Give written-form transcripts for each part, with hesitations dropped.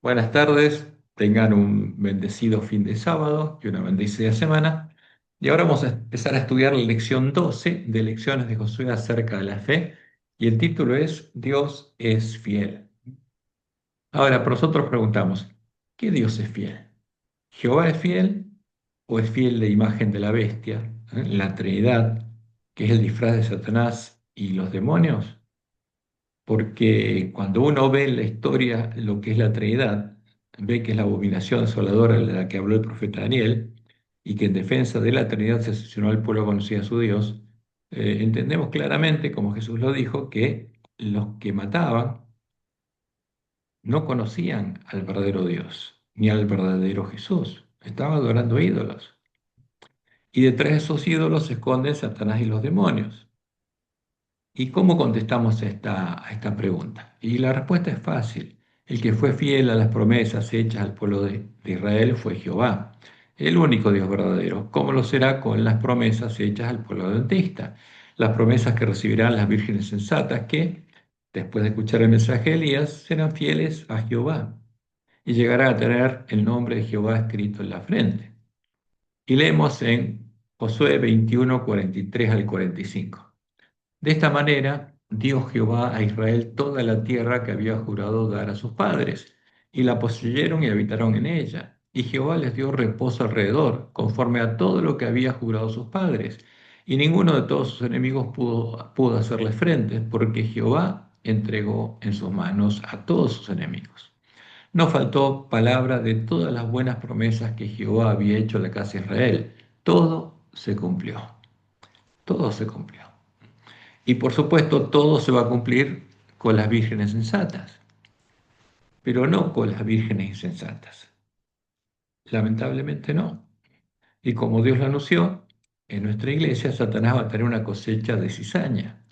Buenas tardes, tengan un bendecido fin de sábado y una bendecida semana. Y ahora vamos a empezar a estudiar la lección 12 de Lecciones de Josué acerca de la fe. Y el título es Dios es fiel. Ahora, por nosotros preguntamos, ¿qué Dios es fiel? ¿Jehová es fiel o es fiel la imagen de la bestia, la Trinidad, que es el disfraz de Satanás y los demonios? Porque cuando uno ve en la historia lo que es la Trinidad, ve que es la abominación asoladora de la que habló el profeta Daniel, y que en defensa de la Trinidad se asesinó al pueblo conocido a su Dios, entendemos claramente, como Jesús lo dijo, que los que mataban no conocían al verdadero Dios, ni al verdadero Jesús, estaban adorando ídolos. Y detrás de esos ídolos se esconden Satanás y los demonios. ¿Y cómo contestamos a esta pregunta? Y la respuesta es fácil. El que fue fiel a las promesas hechas al pueblo de Israel fue Jehová, el único Dios verdadero. ¿Cómo lo será con las promesas hechas al pueblo adventista? Las promesas que recibirán las vírgenes sensatas que, después de escuchar el mensaje de Elías, serán fieles a Jehová y llegarán a tener el nombre de Jehová escrito en la frente. Y leemos en Josué 21, 43 al 45. De esta manera dio Jehová a Israel toda la tierra que había jurado dar a sus padres, y la poseyeron y habitaron en ella. Y Jehová les dio reposo alrededor, conforme a todo lo que había jurado sus padres. Y ninguno de todos sus enemigos pudo hacerles frente, porque Jehová entregó en sus manos a todos sus enemigos. No faltó palabra de todas las buenas promesas que Jehová había hecho a la casa de Israel. Todo se cumplió. Todo se cumplió. Y por supuesto, todo se va a cumplir con las vírgenes sensatas, pero no con las vírgenes insensatas. Lamentablemente no. Y como Dios lo anunció, en nuestra iglesia Satanás va a tener una cosecha de cizaña,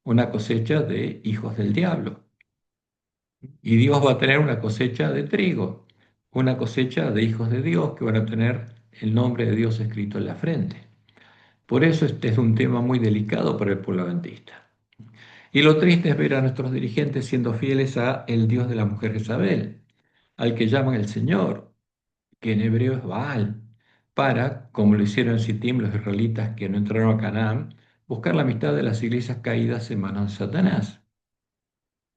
una cosecha de hijos del diablo. Y Dios va a tener una cosecha de trigo, una cosecha de hijos de Dios que van a tener el nombre de Dios escrito en la frente. Por eso este es un tema muy delicado para el pueblo adventista. Y lo triste es ver a nuestros dirigentes siendo fieles a el Dios de la mujer Jezabel, al que llaman el Señor, que en hebreo es Baal, para, como lo hicieron en Sittim los israelitas que no entraron a Canaán, buscar la amistad de las iglesias caídas en manos de Satanás.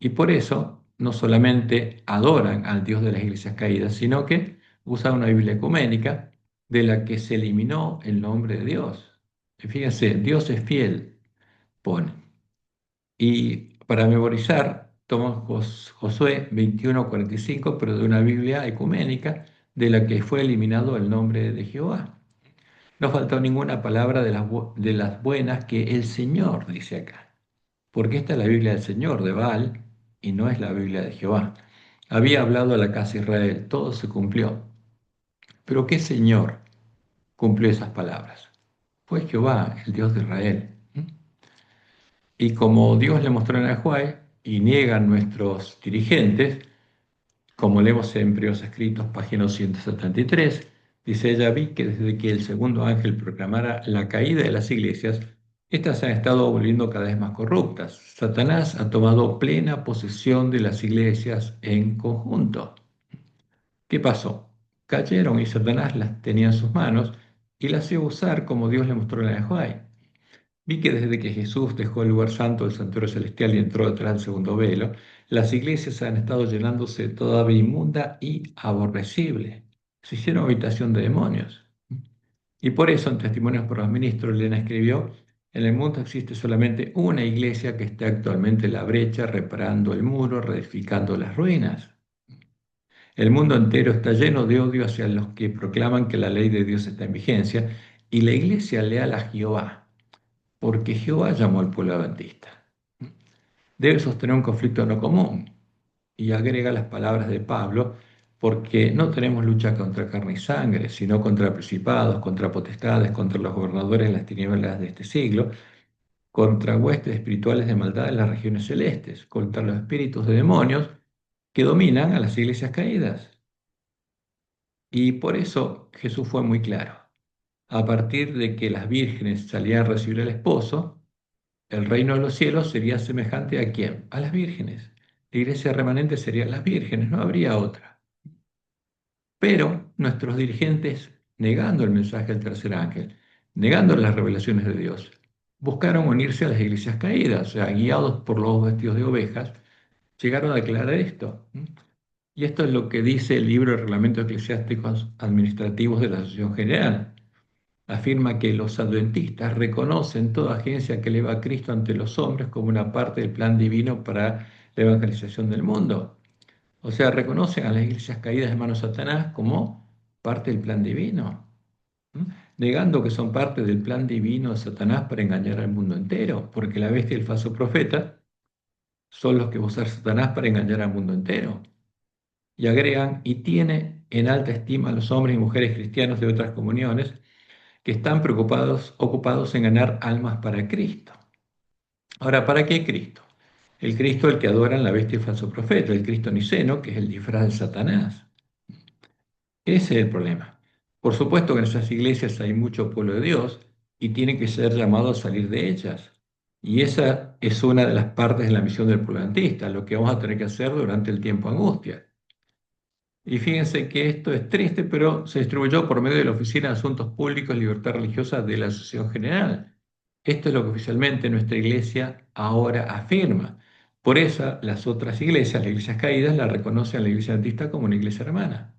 Y por eso no solamente adoran al Dios de las iglesias caídas, sino que usan una Biblia ecuménica de la que se eliminó el nombre de Dios. Y fíjense, Dios es fiel, pone. Y para memorizar, toman Josué 21:45, pero de una Biblia ecuménica de la que fue eliminado el nombre de Jehová. No faltó ninguna palabra de las buenas que el Señor dice acá, porque esta es la Biblia del Señor, de Baal, y no es la Biblia de Jehová. Había hablado a la casa de Israel, todo se cumplió. Pero ¿qué Señor cumplió esas palabras? Fue Jehová, el Dios de Israel. Y como Dios le mostró en Ajuay, y niegan nuestros dirigentes, como leemos en Primeros Escritos, página 173, dice ella, vi que desde que el segundo ángel proclamara la caída de las iglesias, éstas se han estado volviendo cada vez más corruptas. Satanás ha tomado plena posesión de las iglesias en conjunto. ¿Qué pasó? Cayeron y Satanás las tenía en sus manos y las iba a usar como Dios le mostró en Ajuay. Vi que desde que Jesús dejó el lugar santo del santuario celestial y entró detrás del segundo velo, las iglesias han estado llenándose de toda ave inmunda y aborrecible. Se hicieron habitación de demonios. Y por eso, en Testimonios por los Ministros, Elena escribió, en el mundo existe solamente una iglesia que está actualmente en la brecha, reparando el muro, reedificando las ruinas. El mundo entero está lleno de odio hacia los que proclaman que la ley de Dios está en vigencia, y la iglesia leal a Jehová, porque Jehová llamó al pueblo adventista. Debe sostener un conflicto no común. Y agrega las palabras de Pablo, porque no tenemos lucha contra carne y sangre, sino contra principados, contra potestades, contra los gobernadores de las tinieblas de este siglo, contra huestes espirituales de maldad en las regiones celestes, contra los espíritus de demonios que dominan a las iglesias caídas. Y por eso Jesús fue muy claro. A partir de que las vírgenes salían a recibir al esposo, el reino de los cielos sería semejante ¿a quién? A las vírgenes. La iglesia remanente serían las vírgenes, no habría otra. Pero nuestros dirigentes, negando el mensaje del tercer ángel, negando las revelaciones de Dios, buscaron unirse a las iglesias caídas, o sea, guiados por los vestidos de ovejas, llegaron a declarar esto. Y esto es lo que dice el libro de Reglamentos Eclesiásticos Administrativos de la Asociación General. Afirma que los adventistas reconocen toda agencia que eleva a Cristo ante los hombres como una parte del plan divino para la evangelización del mundo. O sea, reconocen a las iglesias caídas de manos de Satanás como parte del plan divino, ¿m? Negando que son parte del plan divino de Satanás para engañar al mundo entero, porque la bestia y el falso profeta son los que usa Satanás para engañar al mundo entero. Y agregan, y tiene en alta estima a los hombres y mujeres cristianos de otras comuniones que están ocupados en ganar almas para Cristo. Ahora, ¿para qué Cristo? El Cristo el que adoran la bestia y el falso profeta, el Cristo niceno, que es el disfraz de Satanás. Ese es el problema. Por supuesto que en esas iglesias hay mucho pueblo de Dios y tienen que ser llamados a salir de ellas. Y esa es una de las partes de la misión del pluralista, lo que vamos a tener que hacer durante el tiempo de angustia. Y fíjense que esto es triste, pero se distribuyó por medio de la Oficina de Asuntos Públicos y Libertad Religiosa de la Asociación General. Esto es lo que oficialmente nuestra iglesia ahora afirma. Por eso las otras iglesias, las iglesias caídas, la reconocen a la iglesia adventista como una iglesia hermana.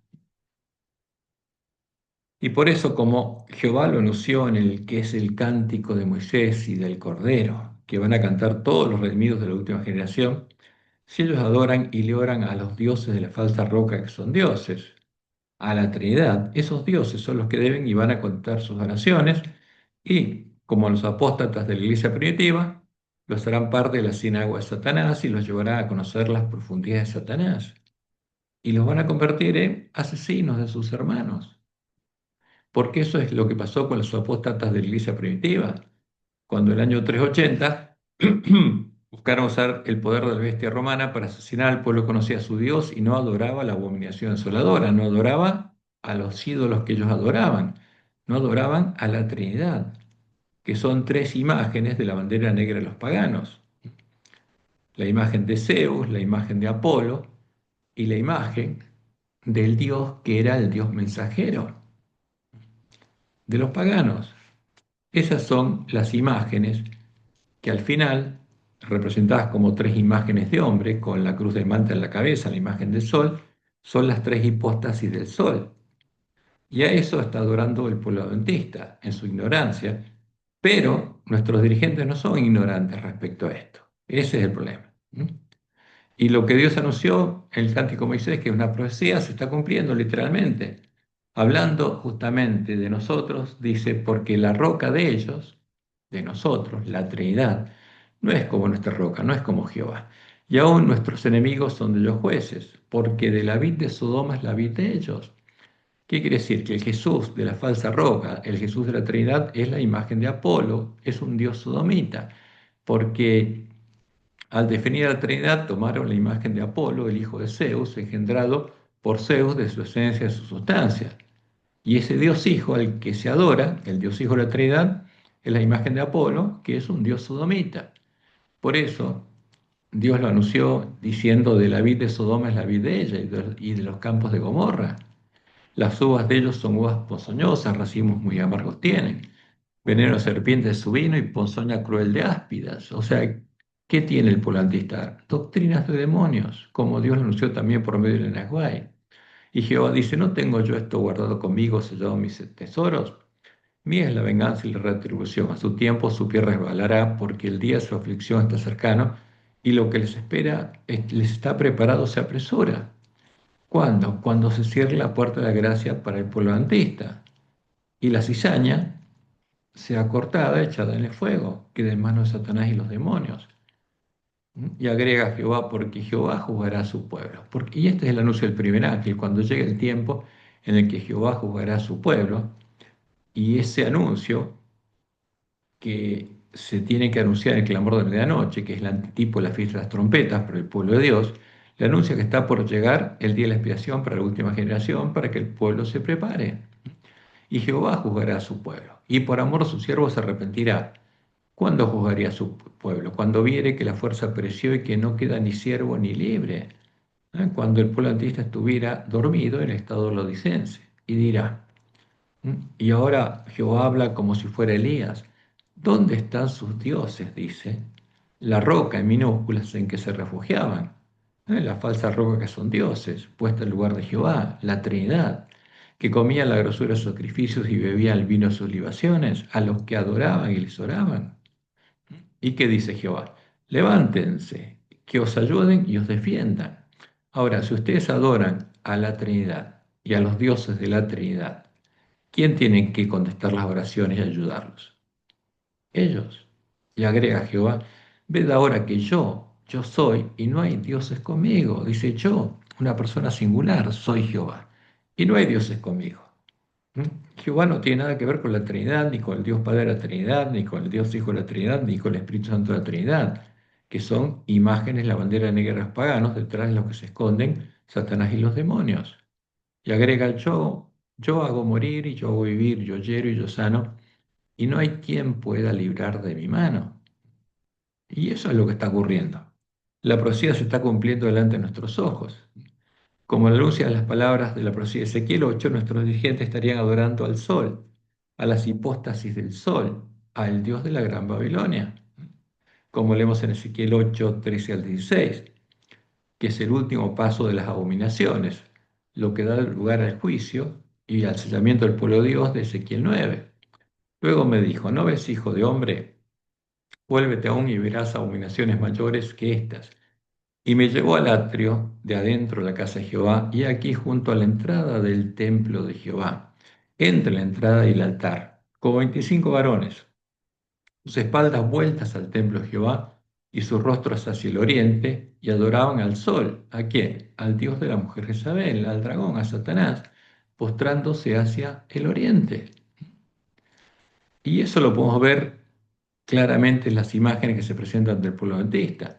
Y por eso, como Jehová lo anunció en el que es el cántico de Moisés y del Cordero, que van a cantar todos los redimidos de la última generación, si ellos adoran y le oran a los dioses de la falsa roca que son dioses, a la Trinidad, esos dioses son los que deben y van a contar sus oraciones y, como los apóstatas de la iglesia primitiva, los harán parte de la sinagoga de Satanás y los llevará a conocer las profundidades de Satanás y los van a convertir en asesinos de sus hermanos. Porque eso es lo que pasó con los apóstatas de la iglesia primitiva, cuando en el año 380 buscaron usar el poder de la bestia romana para asesinar al pueblo que conocía a su Dios y no adoraba la abominación desoladora, no adoraba a los ídolos que ellos adoraban, no adoraban a la Trinidad, que son tres imágenes de la bandera negra de los paganos: la imagen de Zeus, la imagen de Apolo y la imagen del Dios que era el Dios mensajero de los paganos. Esas son las imágenes que al final, representadas como tres imágenes de hombre, con la cruz de Malta en la cabeza, la imagen del sol, son las tres hipóstasis del sol. Y a eso está adorando el pueblo adventista, en su ignorancia, pero nuestros dirigentes no son ignorantes respecto a esto. Ese es el problema. Y lo que Dios anunció en el Cántico de Moisés, que es una profecía, se está cumpliendo literalmente. Hablando justamente de nosotros, dice, porque la roca de ellos, de nosotros, la Trinidad, no es como nuestra roca, no es como Jehová. Y aún nuestros enemigos son de los jueces, porque de la vid de Sodoma es la vid de ellos. ¿Qué quiere decir? Que el Jesús de la falsa roca, el Jesús de la Trinidad, es la imagen de Apolo, es un dios sodomita, porque al definir a la Trinidad tomaron la imagen de Apolo, el hijo de Zeus, engendrado por Zeus de su esencia y su sustancia. Y ese Dios Hijo al que se adora, el Dios Hijo de la Trinidad, es la imagen de Apolo, que es un dios sodomita. Por eso Dios lo anunció diciendo: de la vid de Sodoma es la vid de ella y de los campos de Gomorra. Las uvas de ellos son uvas ponzoñosas, racimos muy amargos tienen. Veneno de serpiente de su vino y ponzoña cruel de áspidas. O sea, ¿qué tiene el polantista? Doctrinas de demonios, como Dios lo anunció también por medio de Nahuay. Y Jehová dice: ¿no tengo yo esto guardado conmigo, sellado en mis tesoros? Mía es la venganza y la retribución. A su tiempo su pie resbalará, porque el día de su aflicción está cercano, y lo que les espera, les está preparado, se apresura. ¿Cuándo? Cuando se cierre la puerta de la gracia para el pueblo adventista y la cizaña sea cortada, echada en el fuego, quede en manos de Satanás y los demonios. Y agrega Jehová, porque Jehová juzgará a su pueblo. Y este es el anuncio del primer ángel, cuando llegue el tiempo en el que Jehová juzgará a su pueblo, y ese anuncio que se tiene que anunciar en el clamor de medianoche, que es el antitipo de la fiesta de las trompetas para el pueblo de Dios, le anuncia que está por llegar el día de la expiación para la última generación, para que el pueblo se prepare. Y Jehová juzgará a su pueblo, y por amor a su siervo se arrepentirá. ¿Cuándo juzgaría a su pueblo? Cuando viere que la fuerza pereció y que no queda ni siervo ni libre. cuando el pueblo antiista estuviera dormido en estado lodicense, y dirá, y ahora Jehová habla como si fuera Elías. ¿Dónde están sus dioses? Dice. La roca en minúsculas en que se refugiaban. La falsa roca que son dioses, puesta en lugar de Jehová, la Trinidad, que comía la grosura de sus sacrificios y bebía el vino de sus libaciones, a los que adoraban y les oraban. ¿Y qué dice Jehová? Levántense, que os ayuden y os defiendan. Ahora, si ustedes adoran a la Trinidad y a los dioses de la Trinidad, ¿quién tiene que contestar las oraciones y ayudarlos? Ellos. Y agrega Jehová, ved ahora que yo soy y no hay dioses conmigo. Dice yo, una persona singular, soy Jehová. Y no hay dioses conmigo. ¿Mm? Jehová no tiene nada que ver con la Trinidad, ni con el Dios Padre de la Trinidad, ni con el Dios Hijo de la Trinidad, ni con el Espíritu Santo de la Trinidad, que son imágenes, la bandera negra de los paganos, detrás de los que se esconden Satanás y los demonios. Y agrega el yo hago morir y yo hago vivir, yo hiero y yo sano, y no hay quien pueda librar de mi mano. Y eso es lo que está ocurriendo. La profecía se está cumpliendo delante de nuestros ojos. Como anuncian las palabras de la profecía de Ezequiel 8, nuestros dirigentes estarían adorando al sol, a las hipóstasis del sol, al Dios de la Gran Babilonia, como leemos en Ezequiel 8, 13 al 16, que es el último paso de las abominaciones, lo que da lugar al juicio y al sellamiento del pueblo de Dios de Ezequiel 9. Luego me dijo, ¿no ves, hijo de hombre? Vuélvete aún y verás abominaciones mayores que estas. Y me llevó al atrio de adentro de la casa de Jehová, y aquí junto a la entrada del templo de Jehová, entre la entrada y el altar, como 25 varones, sus espaldas vueltas al templo de Jehová y sus rostros hacia el oriente, y adoraban al sol. ¿A quién? Al dios de la mujer Jezabel, al dragón, a Satanás, postrándose hacia el oriente. Y eso lo podemos ver claramente en las imágenes que se presentan del pueblo adventista,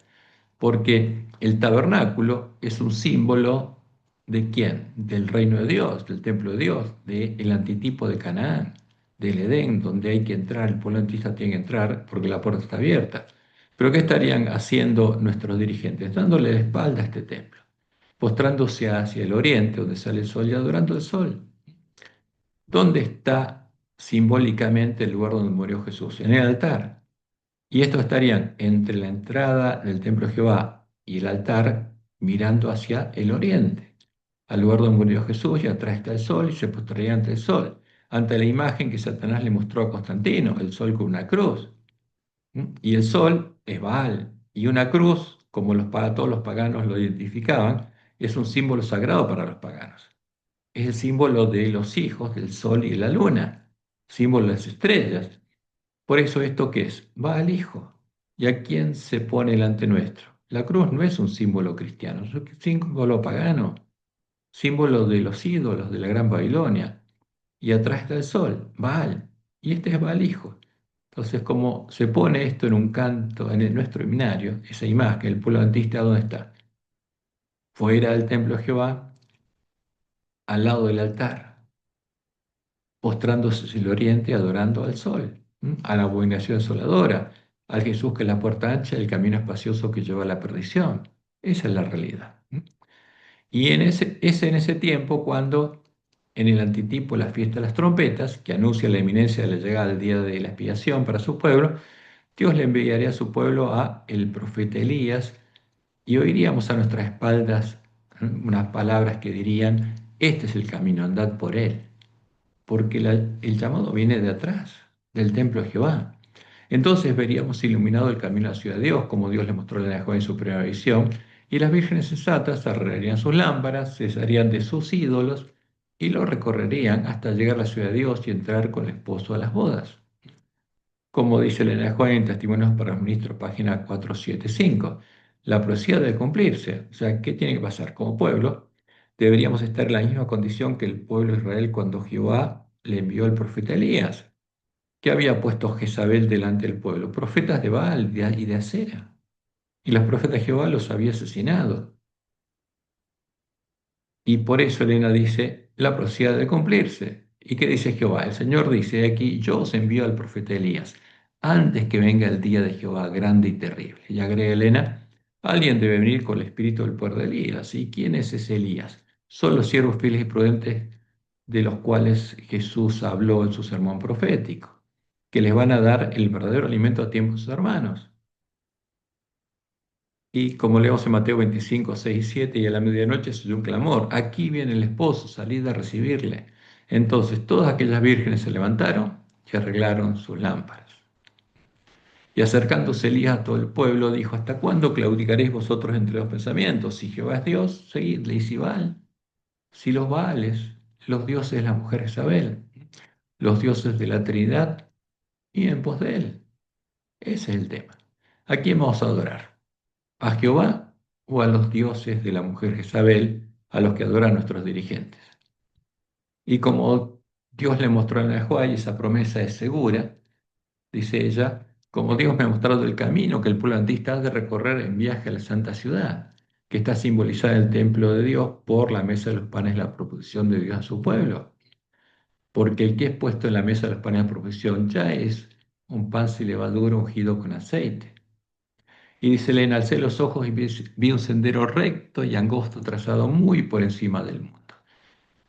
porque el tabernáculo es un símbolo de quién, del reino de Dios, del templo de Dios, del antitipo de Canaán, del Edén, donde hay que entrar, el pueblo adventista tiene que entrar porque la puerta está abierta. Pero ¿qué estarían haciendo nuestros dirigentes? Dándole la espalda a este templo, postrándose hacia el oriente, donde sale el sol, y adorando el sol. ¿Dónde está simbólicamente el lugar donde murió Jesús? En el altar. Y estos estarían entre la entrada del templo de Jehová y el altar, mirando hacia el oriente, al lugar donde murió Jesús, y atrás está el sol, y se postraría ante el sol, ante la imagen que Satanás le mostró a Constantino, el sol con una cruz. Y el sol es Baal, y una cruz, como todos los paganos lo identificaban, es un símbolo sagrado para los paganos. Es el símbolo de los hijos del sol y de la luna, símbolo de las estrellas. Por eso, ¿esto qué es? Va al Hijo. ¿Y a quién se pone delante nuestro? La cruz no es un símbolo cristiano, es un símbolo pagano, símbolo de los ídolos de la Gran Babilonia. Y atrás está el sol, Baal. Y este es Baal Hijo. Entonces, como se pone esto en un canto, en nuestro himnario, esa imagen, el pueblo adventista, ¿dónde está? Fuera del templo de Jehová, al lado del altar, postrándose hacia el oriente, adorando al sol, a la abominación desoladora, al Jesús que es la puerta ancha, el camino espacioso que lleva a la perdición. Esa es la realidad. Y es en ese tiempo cuando, en el antitipo, la fiesta de las trompetas, que anuncia la inminencia de la llegada del día de la expiación para su pueblo, Dios le enviaría a su pueblo a el profeta Elías, y oiríamos a nuestras espaldas unas palabras que dirían, este es el camino, andad por él, porque el llamado viene de atrás, del templo de Jehová. Entonces veríamos iluminado el camino a la ciudad de Dios, como Dios le mostró a la joven en su primera visión, y las vírgenes sensatas arreglarían sus lámparas, cesarían de sus ídolos y lo recorrerían hasta llegar a la ciudad de Dios y entrar con el esposo a las bodas. Como dice Elena Juan en Testimonios para los Ministros, página 475, la profecía debe cumplirse. O sea, ¿qué tiene que pasar? Como pueblo, deberíamos estar en la misma condición que el pueblo de Israel cuando Jehová le envió al profeta Elías. ¿Qué había puesto Jezabel delante del pueblo? Profetas de Baal y de Acera. Y los profetas de Jehová los había asesinado. Y por eso Elena dice, la profecía debe cumplirse. ¿Y qué dice Jehová? El Señor dice aquí, yo os envío al profeta Elías, antes que venga el día de Jehová grande y terrible. Y agrega Elena, Alguien debe venir con el espíritu del poder de Elías. ¿Y quién es ese Elías? Son los siervos fieles y prudentes de los cuales Jesús habló en su sermón profético, que les van a dar el verdadero alimento a tiempo a sus hermanos. Y como leemos en Mateo 25, 6 y 7, y a la medianoche se oyó un clamor: aquí viene el esposo, salid a recibirle. Entonces todas aquellas vírgenes se levantaron y arreglaron sus lámparas. Y acercándose Elías a todo el pueblo, dijo: ¿hasta cuándo claudicaréis vosotros entre dos pensamientos? Si Jehová es Dios, seguidle, y si Baal, si los Baales, los dioses de la mujer Isabel, los dioses de la Trinidad, y en pos de él. Ese es el tema. ¿A quién vamos a adorar? ¿A Jehová o a los dioses de la mujer Jezabel, a los que adoran nuestros dirigentes? Y como Dios le mostró en la Joá, y esa promesa es segura, dice ella: como Dios me ha mostrado el camino que el pueblo antista ha de recorrer en viaje a la santa ciudad, que está simbolizada en el templo de Dios por la mesa de los panes, la proposición de Dios a su pueblo. Porque el que es puesto en la mesa de los panes de la proposición ya es un pan sin levadura ungido con aceite. Y dice: le enalcé los ojos y vi un sendero recto y angosto trazado muy por encima del mundo.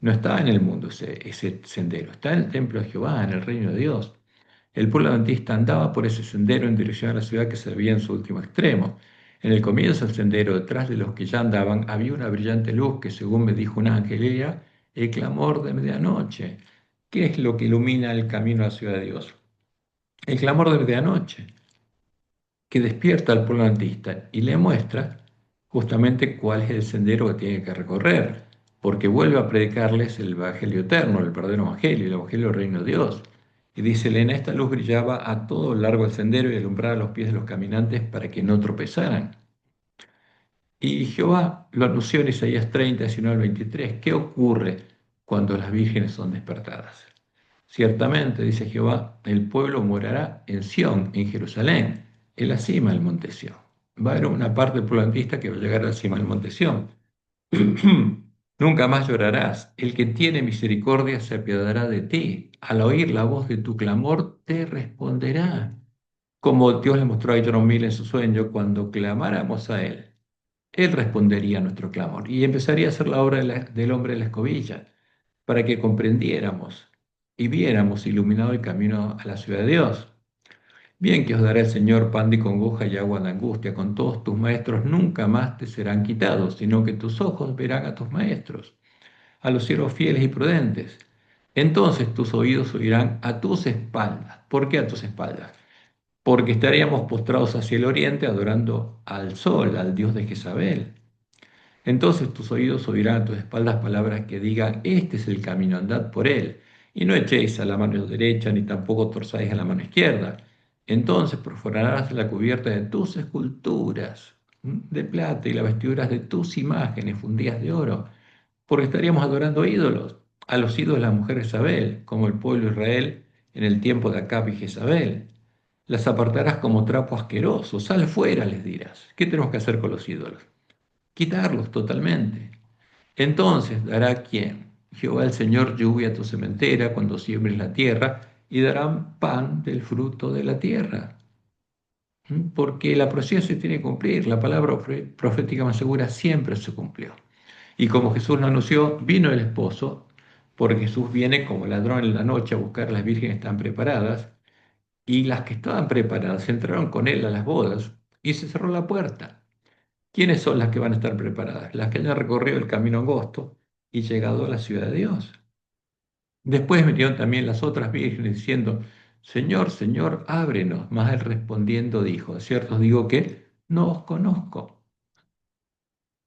No está en el mundo ese sendero, está en el templo de Jehová, en el reino de Dios. El pueblo adventista andaba por ese sendero en dirección a la ciudad que se veía en su último extremo. En el comienzo del sendero, detrás de los que ya andaban, había una brillante luz que, según me dijo un ángel, era el clamor de medianoche. ¿Qué es lo que ilumina el camino a la ciudad de Dios? El clamor de medianoche, que despierta al pueblo adventista y le muestra justamente cuál es el sendero que tiene que recorrer, porque vuelve a predicarles el Evangelio eterno, el verdadero Evangelio, el Evangelio del reino de Dios. Y dice: en esta luz brillaba a todo lo largo del sendero y alumbraba los pies de los caminantes para que no tropezaran. Y Jehová lo anunció en Isaías 30, 19 al 23. ¿Qué ocurre cuando las vírgenes son despertadas? Ciertamente, dice Jehová, el pueblo morará en Sión, en Jerusalén, en la cima del monte Sión. Va a haber una parte del pueblo antista que va a llegar a la cima del monte Sión. Nunca más llorarás. El que tiene misericordia se apiadará de ti. Al oír la voz de tu clamor, te responderá. Como Dios le mostró a John Mill en su sueño, cuando clamáramos a Él, Él respondería a nuestro clamor y empezaría a hacer la obra del hombre de la escobilla, para que comprendiéramos y viéramos iluminado el camino a la ciudad de Dios. Bien que os dará el Señor pan de congoja y agua de angustia, con todos tus maestros nunca más te serán quitados, sino que tus ojos verán a tus maestros, a los siervos fieles y prudentes. Entonces tus oídos oirán a tus espaldas. ¿Por qué a tus espaldas? Porque estaríamos postrados hacia el oriente adorando al sol, al dios de Jezabel. Entonces tus oídos oirán a tus espaldas palabras que digan: este es el camino, andad por él, y no echéis a la mano derecha, ni tampoco torzáis a la mano izquierda. Entonces profanarás la cubierta de tus esculturas de plata y las vestiduras de tus imágenes fundidas de oro, porque estaríamos adorando ídolos, a los ídolos de la mujer Jezabel, como el pueblo de Israel en el tiempo de Acab y Jezabel. Las apartarás como trapo asqueroso. Sal fuera, les dirás. ¿Qué tenemos que hacer con los ídolos? Quitarlos totalmente. Entonces dará quién: Jehová el Señor, lluvia a tu sementera cuando siembres la tierra, y darán pan del fruto de la tierra. Porque la profecía se tiene que cumplir, la palabra profética más segura siempre se cumplió. Y como Jesús lo anunció, vino el esposo, porque Jesús viene como ladrón en la noche a buscar a las vírgenes que están preparadas, y las que estaban preparadas entraron con él a las bodas y se cerró la puerta. ¿Quiénes son las que van a estar preparadas? Las que hayan recorrido el camino angosto y llegado a la ciudad de Dios. Después vinieron también las otras vírgenes diciendo: Señor, Señor, ábrenos. Mas él respondiendo dijo: de cierto os digo que no os conozco.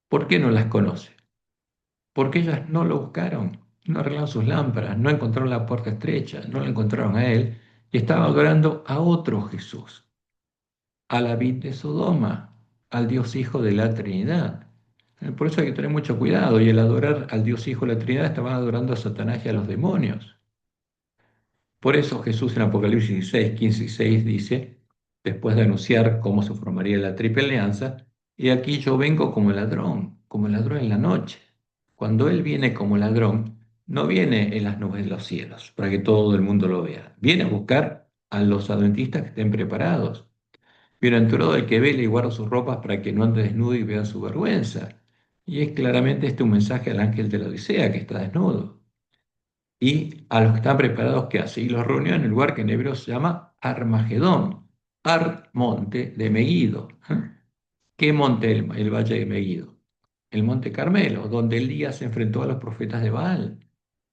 ¿Por qué no las conoce? Porque ellas no lo buscaron, no arreglaron sus lámparas, no encontraron la puerta estrecha, no lo encontraron a él, y estaban adorando a otro Jesús, a la vid de Sodoma, al Dios Hijo de la Trinidad. Por eso hay que tener mucho cuidado. Y el adorar al Dios Hijo de la Trinidad, estaban adorando a Satanás y a los demonios. Por eso Jesús en Apocalipsis 16, 15 y 6 dice, después de anunciar cómo se formaría la triple alianza: y aquí yo vengo como ladrón en la noche. Cuando Él viene como ladrón, no viene en las nubes de los cielos para que todo el mundo lo vea. Viene a buscar a los adventistas que estén preparados. Bienaventurado el que vele y guarda sus ropas para que no ande desnudo y vean su vergüenza. Y es claramente este un mensaje al ángel de la Odisea que está desnudo. Y a los que están preparados, ¿qué hace? Y los reunió en el lugar que en hebreo se llama Armagedón, monte de Megido. ¿Qué monte? El valle de Megido. El monte Carmelo, donde Elías se enfrentó a los profetas de Baal,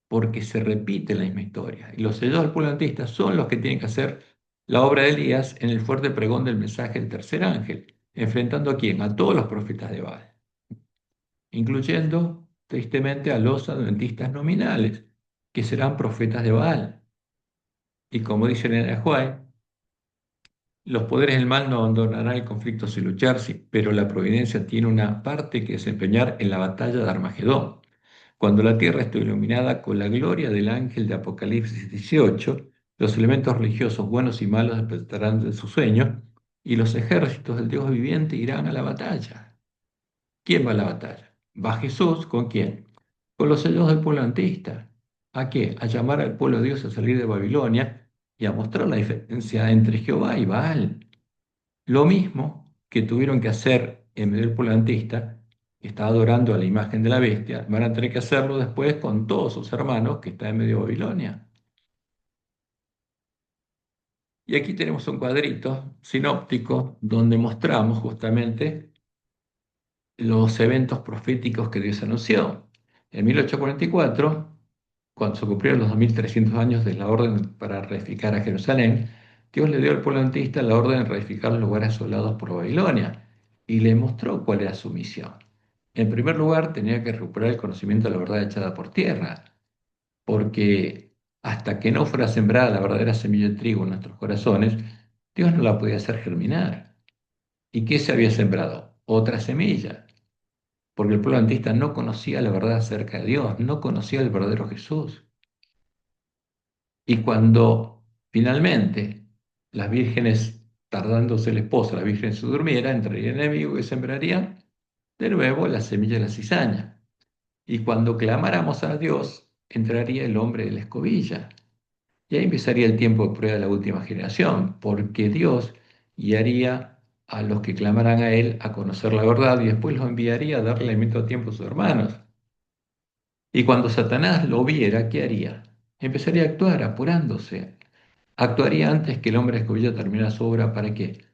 porque se repite la misma historia. Y los sellos del pueblo antista son los que tienen que hacer la obra de Elías en el fuerte pregón del mensaje del tercer ángel, enfrentando a quién? A todos los profetas de Baal, incluyendo tristemente a los adventistas nominales, que serán profetas de Baal. Y como dice en el Ajuay, los poderes del mal no abandonarán el conflicto sin luchar, sí, pero la providencia tiene una parte que desempeñar en la batalla de Armagedón. Cuando la tierra esté iluminada con la gloria del ángel de Apocalipsis 18, los elementos religiosos buenos y malos despertarán de su sueño y los ejércitos del Dios viviente irán a la batalla. ¿Quién va a la batalla? Va Jesús, ¿con quién? Con los sellos del pueblo antista. ¿A qué? A llamar al pueblo de Dios a salir de Babilonia y a mostrar la diferencia entre Jehová y Baal. Lo mismo que tuvieron que hacer en medio del pueblo antista, que está adorando a la imagen de la bestia, van a tener que hacerlo después con todos sus hermanos que están en medio de Babilonia. Y aquí tenemos un cuadrito sinóptico donde mostramos justamente los eventos proféticos que Dios anunció. En 1844, cuando se cumplieron los 2300 años de la orden para reedificar a Jerusalén, Dios le dio al pueblo antista la orden de reedificar los lugares asolados por Babilonia y le mostró cuál era su misión. En primer lugar, tenía que recuperar el conocimiento de la verdad echada por tierra, porque hasta que no fuera sembrada la verdadera semilla de trigo en nuestros corazones, Dios no la podía hacer germinar. ¿Y qué se había sembrado? Otra semilla, porque el pueblo antista no conocía la verdad acerca de Dios, no conocía el verdadero Jesús. Y cuando finalmente las vírgenes, tardándose el esposo, la virgen se durmiera, entraría el enemigo y sembraría de nuevo la semilla de la cizaña. Y cuando clamáramos a Dios, entraría el hombre de la escobilla. Y ahí empezaría el tiempo de prueba de la última generación, porque Dios guiaría a los que clamaran a Él a conocer la verdad y después los enviaría a darle alimento a tiempo a sus hermanos. Y cuando Satanás lo viera, ¿qué haría? Empezaría a actuar apurándose. Actuaría antes que el hombre escogido terminara su obra. ¿Para qué?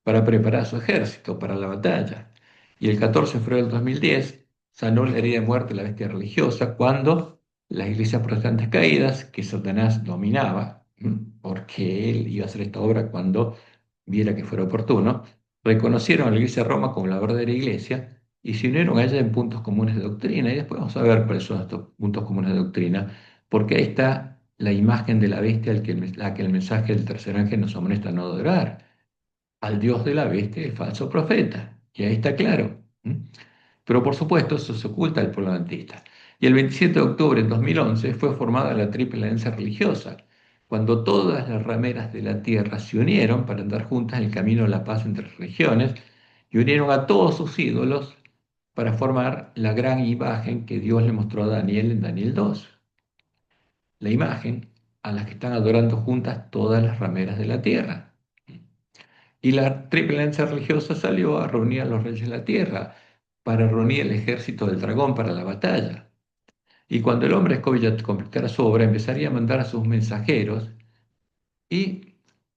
Para preparar su ejército para la batalla. Y el 14 de febrero del 2010 sanó la herida de muerte de la bestia religiosa cuando las iglesias protestantes caídas, que Satanás dominaba, porque él iba a hacer esta obra cuando viera que fuera oportuno, reconocieron a la iglesia de Roma como la verdadera iglesia y se unieron a ella en puntos comunes de doctrina. Y después vamos a ver cuáles son estos puntos comunes de doctrina, porque ahí está la imagen de la bestia la que el mensaje del tercer ángel nos amonesta a no adorar, al Dios de la bestia, el falso profeta. Y ahí está claro. Pero por supuesto eso se oculta al pueblo adventista. Y el 27 de octubre de 2011 fue formada la Triple Alianza Religiosa, cuando todas las rameras de la tierra se unieron para andar juntas en el camino de la paz entre religiones y unieron a todos sus ídolos para formar la gran imagen que Dios le mostró a Daniel en Daniel 2. La imagen a la que están adorando juntas todas las rameras de la tierra. Y la triple alianza religiosa salió a reunir a los reyes de la tierra para reunir el ejército del dragón para la batalla. Y cuando el hombre escobilla completara su obra, empezaría a mandar a sus mensajeros y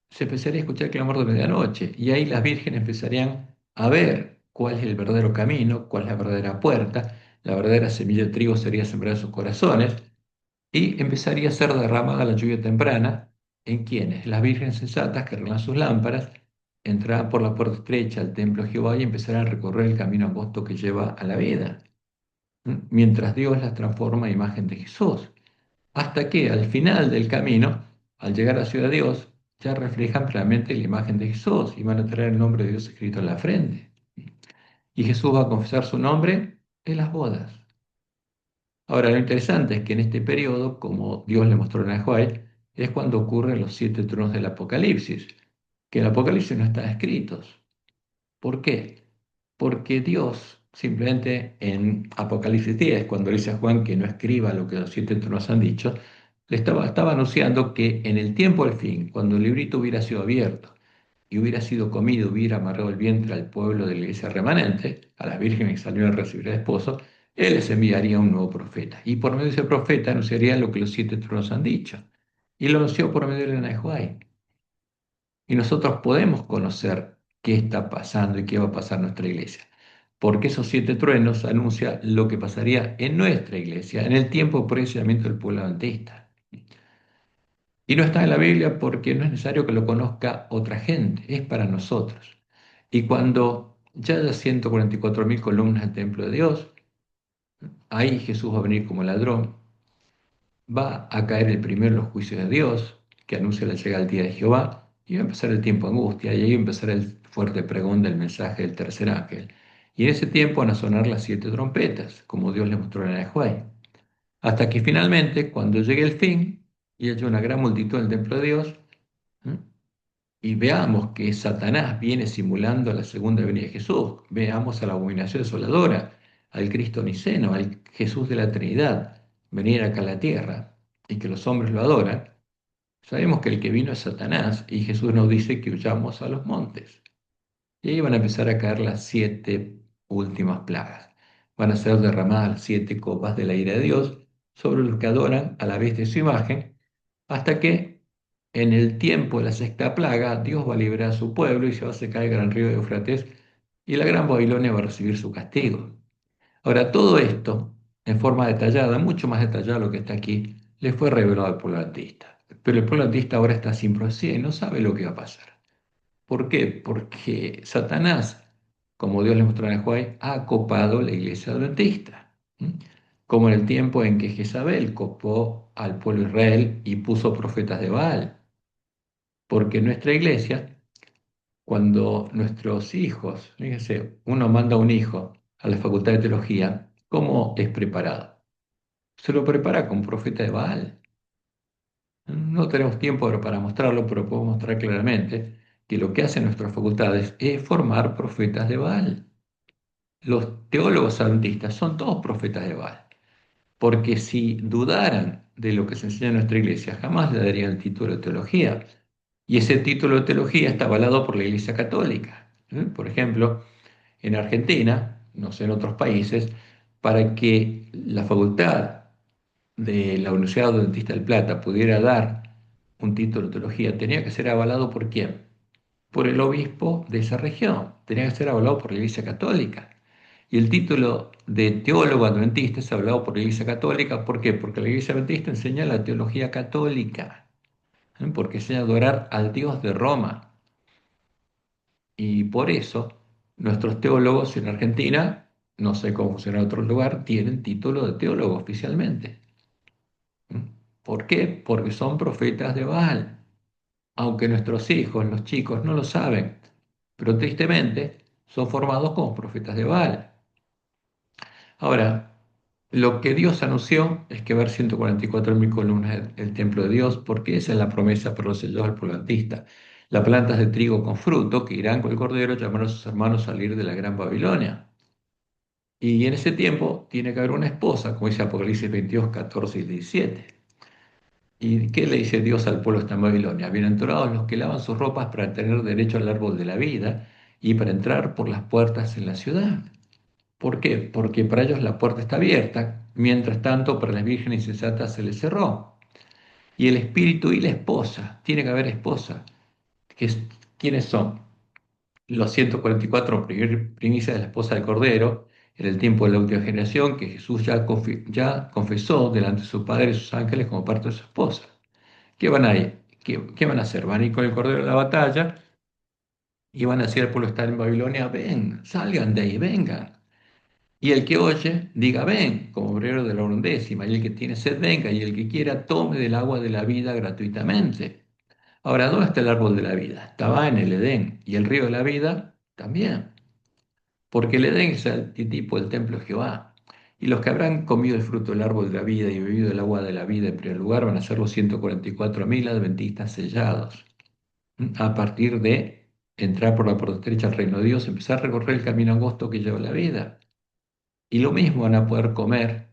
se empezaría a escuchar el clamor de medianoche. Y ahí las vírgenes empezarían a ver cuál es el verdadero camino, cuál es la verdadera puerta, la verdadera semilla de trigo sería sembrada en sus corazones y empezaría a ser derramada la lluvia temprana en quienes, las vírgenes sensatas que arreglan sus lámparas, entrarán por la puerta estrecha al templo de Jehová y empezarán a recorrer el camino angosto que lleva a la vida, mientras Dios las transforma a imagen de Jesús, hasta que al final del camino, al llegar a la ciudad de Dios, ya reflejan plenamente la imagen de Jesús y van a tener el nombre de Dios escrito en la frente. Y Jesús va a confesar su nombre en las bodas. Ahora, lo interesante es que en este periodo, como Dios le mostró en Ajuay, es cuando ocurren los 7 tronos del Apocalipsis, que en el Apocalipsis no están escritos. ¿Por qué? Porque Dios simplemente en Apocalipsis 10, cuando le dice a Juan que no escriba lo que los 7 tronos han dicho, le estaba anunciando que en el tiempo del fin, cuando el librito hubiera sido abierto y hubiera sido comido, hubiera amarrado el vientre al pueblo de la iglesia remanente, a las vírgenes que salieron a recibir al esposo, él les enviaría un nuevo profeta. Y por medio de ese profeta anunciaría lo que los siete tronos han dicho. Y lo anunció por medio de la Nehuay. Y nosotros podemos conocer qué está pasando y qué va a pasar en nuestra iglesia. Porque esos siete truenos anuncian lo que pasaría en nuestra iglesia, en el tiempo de procesamiento del pueblo adventista. Y no está en la Biblia porque no es necesario que lo conozca otra gente, es para nosotros. Y cuando ya haya 144.000 columnas del templo de Dios, ahí Jesús va a venir como ladrón, va a caer el primero en los juicios de Dios, que anuncia la llegada del día de Jehová, y va a empezar el tiempo de angustia, y ahí va a empezar el fuerte pregón del mensaje del tercer ángel. Y en ese tiempo van a sonar las siete trompetas, como Dios le mostró en la de Juan. Hasta que finalmente, cuando llegue el fin, y haya una gran multitud en el templo de Dios, ¿m? Y veamos que Satanás viene simulando la segunda venida de Jesús, veamos a la abominación desoladora, al Cristo niceno, al Jesús de la Trinidad, venir acá a la tierra y que los hombres lo adoran, sabemos que el que vino es Satanás y Jesús nos dice que huyamos a los montes. Y ahí van a empezar a caer las siete últimas plagas. Van a ser derramadas las siete copas de la ira de Dios sobre los que adoran a la bestia de su imagen, hasta que en el tiempo de la sexta plaga Dios va a liberar a su pueblo y se va a secar el gran río de Eufrates y la gran Babilonia va a recibir su castigo. Ahora, todo esto, en forma detallada, mucho más detallada de lo que está aquí, le fue revelado al pueblo adventista. Pero el pueblo adventista ahora está sin profecía y no sabe lo que va a pasar. ¿Por qué? Porque Satanás, como Dios le mostró en el Juan, ha copado la iglesia adventista. ¿Mm? Como en el tiempo en que Jezabel copó al pueblo de Israel y puso profetas de Baal. Porque en nuestra iglesia, cuando nuestros hijos, fíjense, uno manda a un hijo a la facultad de teología, ¿cómo es preparado? Se lo prepara con profeta de Baal. No tenemos tiempo ahora para mostrarlo, pero puedo mostrar claramente que lo que hacen nuestras facultades es formar profetas de Baal. Los teólogos adventistas son todos profetas de Baal, porque si dudaran de lo que se enseña en nuestra iglesia, jamás le darían el título de teología. Y ese título de teología está avalado por la Iglesia Católica. Por ejemplo, en Argentina, no sé, en otros países, para que la facultad de la Universidad Adventista del Plata pudiera dar un título de teología, tenía que ser avalado por quién? Por el obispo de esa región, tenía que ser avalado por la Iglesia Católica. Y el título de teólogo adventista es avalado por la Iglesia Católica, ¿por qué? Porque la Iglesia Adventista enseña la teología católica, porque enseña a adorar al Dios de Roma. Y por eso nuestros teólogos en Argentina, no sé cómo funciona en otro lugar, tienen título de teólogo oficialmente. ¿Mm? ¿Por qué? Porque son profetas de Baal, aunque nuestros hijos, los chicos, no lo saben, pero tristemente son formados como profetas de Baal. Ahora, lo que Dios anunció es que va a haber 144.000 columnas del templo de Dios, porque esa es la promesa para los sellados del pueblo adventista. Las plantas de trigo con fruto que irán con el cordero llamaron a sus hermanos a salir de la gran Babilonia. Y en ese tiempo tiene que haber una esposa, como dice Apocalipsis 22, 14 y 17. ¿Y qué le dice Dios al pueblo que está en Babilonia? Bienaventurados los que lavan sus ropas para tener derecho al árbol de la vida y para entrar por las puertas en la ciudad. ¿Por qué? Porque para ellos la puerta está abierta, mientras tanto para las vírgenes insensatas se les cerró. Y el espíritu y la esposa, tiene que haber esposa. Que ¿quiénes son? Los 144 primicias de la esposa del Cordero, en el tiempo de la última generación, que Jesús ya confesó delante de su Padre y sus ángeles como parte de su esposa. ¿Qué van a ir? ¿Qué van a hacer? Van a ir con el Cordero a la batalla y van a decir al pueblo que está en Babilonia, ven, salgan de ahí, vengan. Y el que oye, diga, ven, como obrero de la undécima, y el que tiene sed, venga, y el que quiera, tome del agua de la vida gratuitamente. Ahora, ¿dónde está el árbol de la vida? Estaba en el Edén, y el río de la vida también, porque el Edén es el tipo del templo de Jehová. Y los que habrán comido el fruto del árbol de la vida y bebido el agua de la vida en primer lugar van a ser los 144.000 adventistas sellados. A partir de entrar por la puerta estrecha al reino de Dios, empezar a recorrer el camino angosto que lleva a la vida. Y lo mismo van a poder comer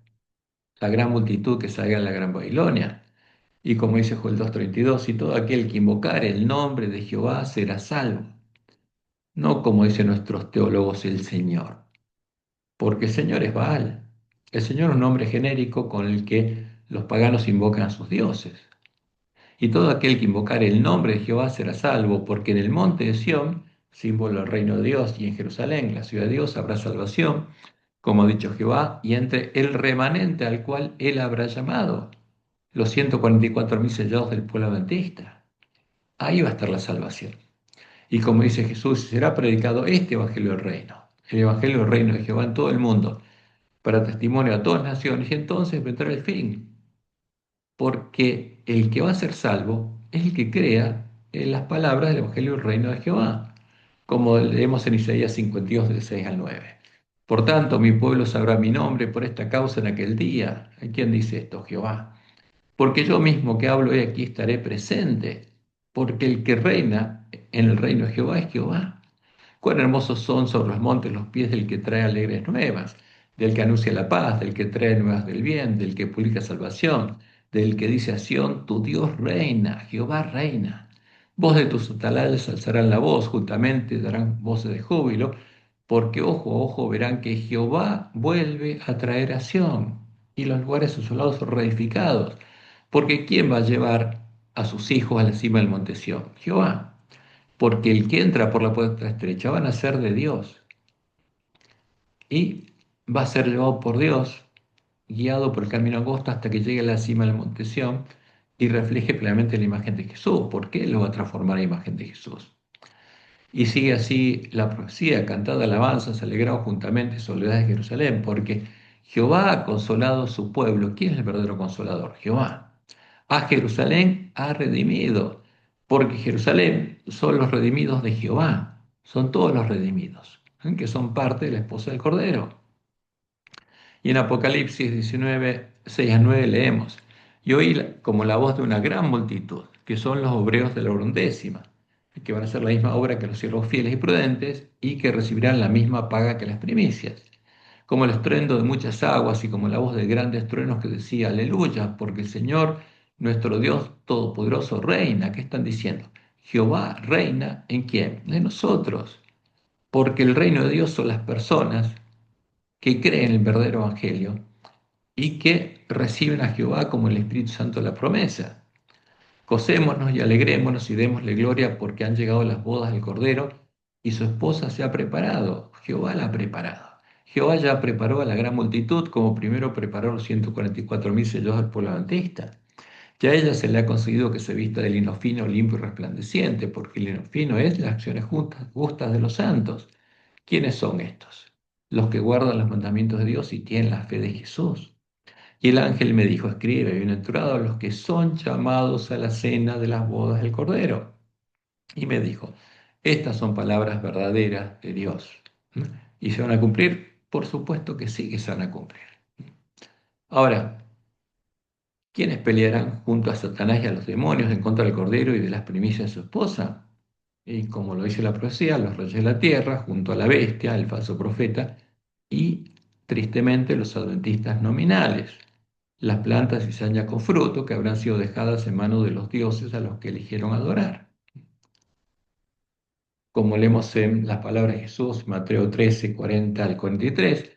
la gran multitud que salga de la gran Babilonia. Y como dice Joel 2:32, y todo aquel que invocare el nombre de Jehová será salvo. No como dicen nuestros teólogos el Señor, porque el Señor es Baal. El Señor es un nombre genérico con el que los paganos invocan a sus dioses. Y todo aquel que invocare el nombre de Jehová será salvo, porque en el monte de Sión, símbolo del reino de Dios, y en Jerusalén, la ciudad de Dios, habrá salvación, como ha dicho Jehová, y entre el remanente al cual él habrá llamado, los 144.000 sellados del pueblo adventista. Ahí va a estar la salvación. Y como dice Jesús, será predicado este evangelio del reino, el evangelio del reino de Jehová en todo el mundo, para testimonio a todas las naciones, y entonces vendrá el fin, porque el que va a ser salvo es el que crea en las palabras del evangelio del reino de Jehová, como leemos en Isaías 52, del 6 al 9. Por tanto, mi pueblo sabrá mi nombre por esta causa en aquel día. ¿Quién dice esto? Jehová. Porque yo mismo que hablo hoy aquí estaré presente, porque el que reina en el reino de Jehová es Jehová. Cuán hermosos son sobre los montes los pies del que trae alegres nuevas, del que anuncia la paz, del que trae nuevas del bien, del que publica salvación, del que dice a Sión, tu Dios reina, Jehová reina. Voz de tus atalayas alzarán la voz, juntamente darán voces de júbilo, porque ojo a ojo verán que Jehová vuelve a traer a Sión, y los lugares asolados son reedificados. Porque ¿quién va a llevar a sus hijos a la cima del monte Sión? Jehová. Porque el que entra por la puerta estrecha va a nacer de Dios y va a ser llevado por Dios, guiado por el camino angosto hasta que llegue a la cima del monte Sión y refleje plenamente la imagen de Jesús. ¿Por qué lo va a transformar a imagen de Jesús? Y sigue así la profecía: cantad alabanzas, alegraos juntamente, soledad de Jerusalén, porque Jehová ha consolado a su pueblo. ¿Quién es el verdadero consolador? Jehová. A Jerusalén ha redimido, porque Jerusalén son los redimidos de Jehová, son todos los redimidos, que son parte de la esposa del Cordero. Y en Apocalipsis 19, 6 a 9 leemos: y oí como la voz de una gran multitud, que son los obreros de la undécima, que van a hacer la misma obra que los siervos fieles y prudentes, y que recibirán la misma paga que las primicias. Como el estruendo de muchas aguas y como la voz de grandes truenos que decía, aleluya, porque el Señor, nuestro Dios Todopoderoso, reina. ¿Qué están diciendo? Jehová reina ¿en quién? En nosotros, porque el reino de Dios son las personas que creen en el verdadero evangelio y que reciben a Jehová como el Espíritu Santo la promesa. Gocémonos y alegrémonos y démosle gloria porque han llegado las bodas del Cordero y su esposa se ha preparado. Jehová la ha preparado. Jehová ya preparó a la gran multitud como primero preparó los 144.000 sellos del pueblo adventista. Ya a ella se le ha conseguido que se vista de lino fino, limpio y resplandeciente, porque el lino fino es las acciones justas de los santos. ¿Quiénes son estos? Los que guardan los mandamientos de Dios y tienen la fe de Jesús. Y el ángel me dijo, escribe, bienaventurados los que son llamados a la cena de las bodas del Cordero. Y me dijo, estas son palabras verdaderas de Dios. ¿Y se van a cumplir? Por supuesto que sí que se van a cumplir. Ahora, ¿quiénes pelearán junto a Satanás y a los demonios en contra del Cordero y de las primicias de su esposa? Y como lo dice la profecía, los reyes de la tierra, junto a la bestia, el falso profeta, y tristemente los adventistas nominales, las plantas y cizaña con fruto que habrán sido dejadas en manos de los dioses a los que eligieron adorar. Como leemos en las palabras de Jesús, Mateo 13, 40 al 43,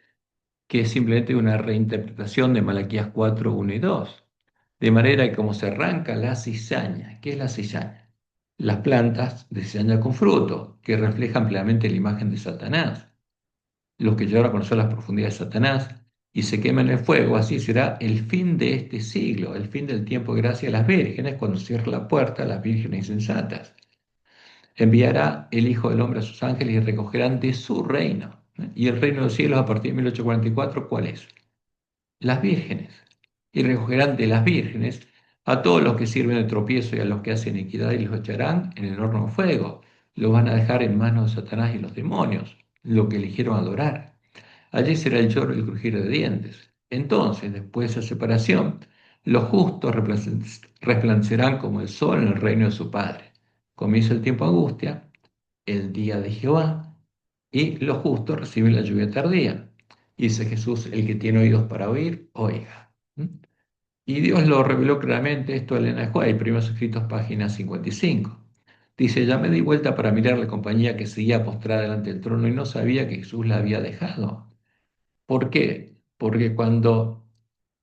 que es simplemente una reinterpretación de Malaquías 4, 1 y 2. De manera que como se arranca la cizaña, ¿qué es la cizaña? Las plantas de cizaña con fruto, que reflejan plenamente la imagen de Satanás. Los que llegaron a conocer las profundidades de Satanás y se queman en el fuego, así será el fin de este siglo, el fin del tiempo de gracia a las vírgenes, cuando cierre la puerta a las vírgenes insensatas. Enviará el Hijo del Hombre a sus ángeles y recogerán de su reino. Y el reino de los cielos a partir de 1844, ¿cuál es? Las vírgenes. Y recogerán de las vírgenes a todos los que sirven de tropiezo y a los que hacen iniquidad y los echarán en el horno de fuego. Los van a dejar en manos de Satanás y los demonios, lo que eligieron adorar. Allí será el lloro y el crujir de dientes. Entonces, después de esa separación, los justos resplandecerán como el sol en el reino de su Padre. Comienza el tiempo de angustia, el día de Jehová, y los justos reciben la lluvia tardía. Dice Jesús, el que tiene oídos para oír, oiga. ¿Mm? Y Dios lo reveló claramente esto a Elena de White, primeros escritos, página 55. Dice, ya me di vuelta para mirar la compañía que seguía postrada delante del trono y no sabía que Jesús la había dejado. ¿Por qué? Porque cuando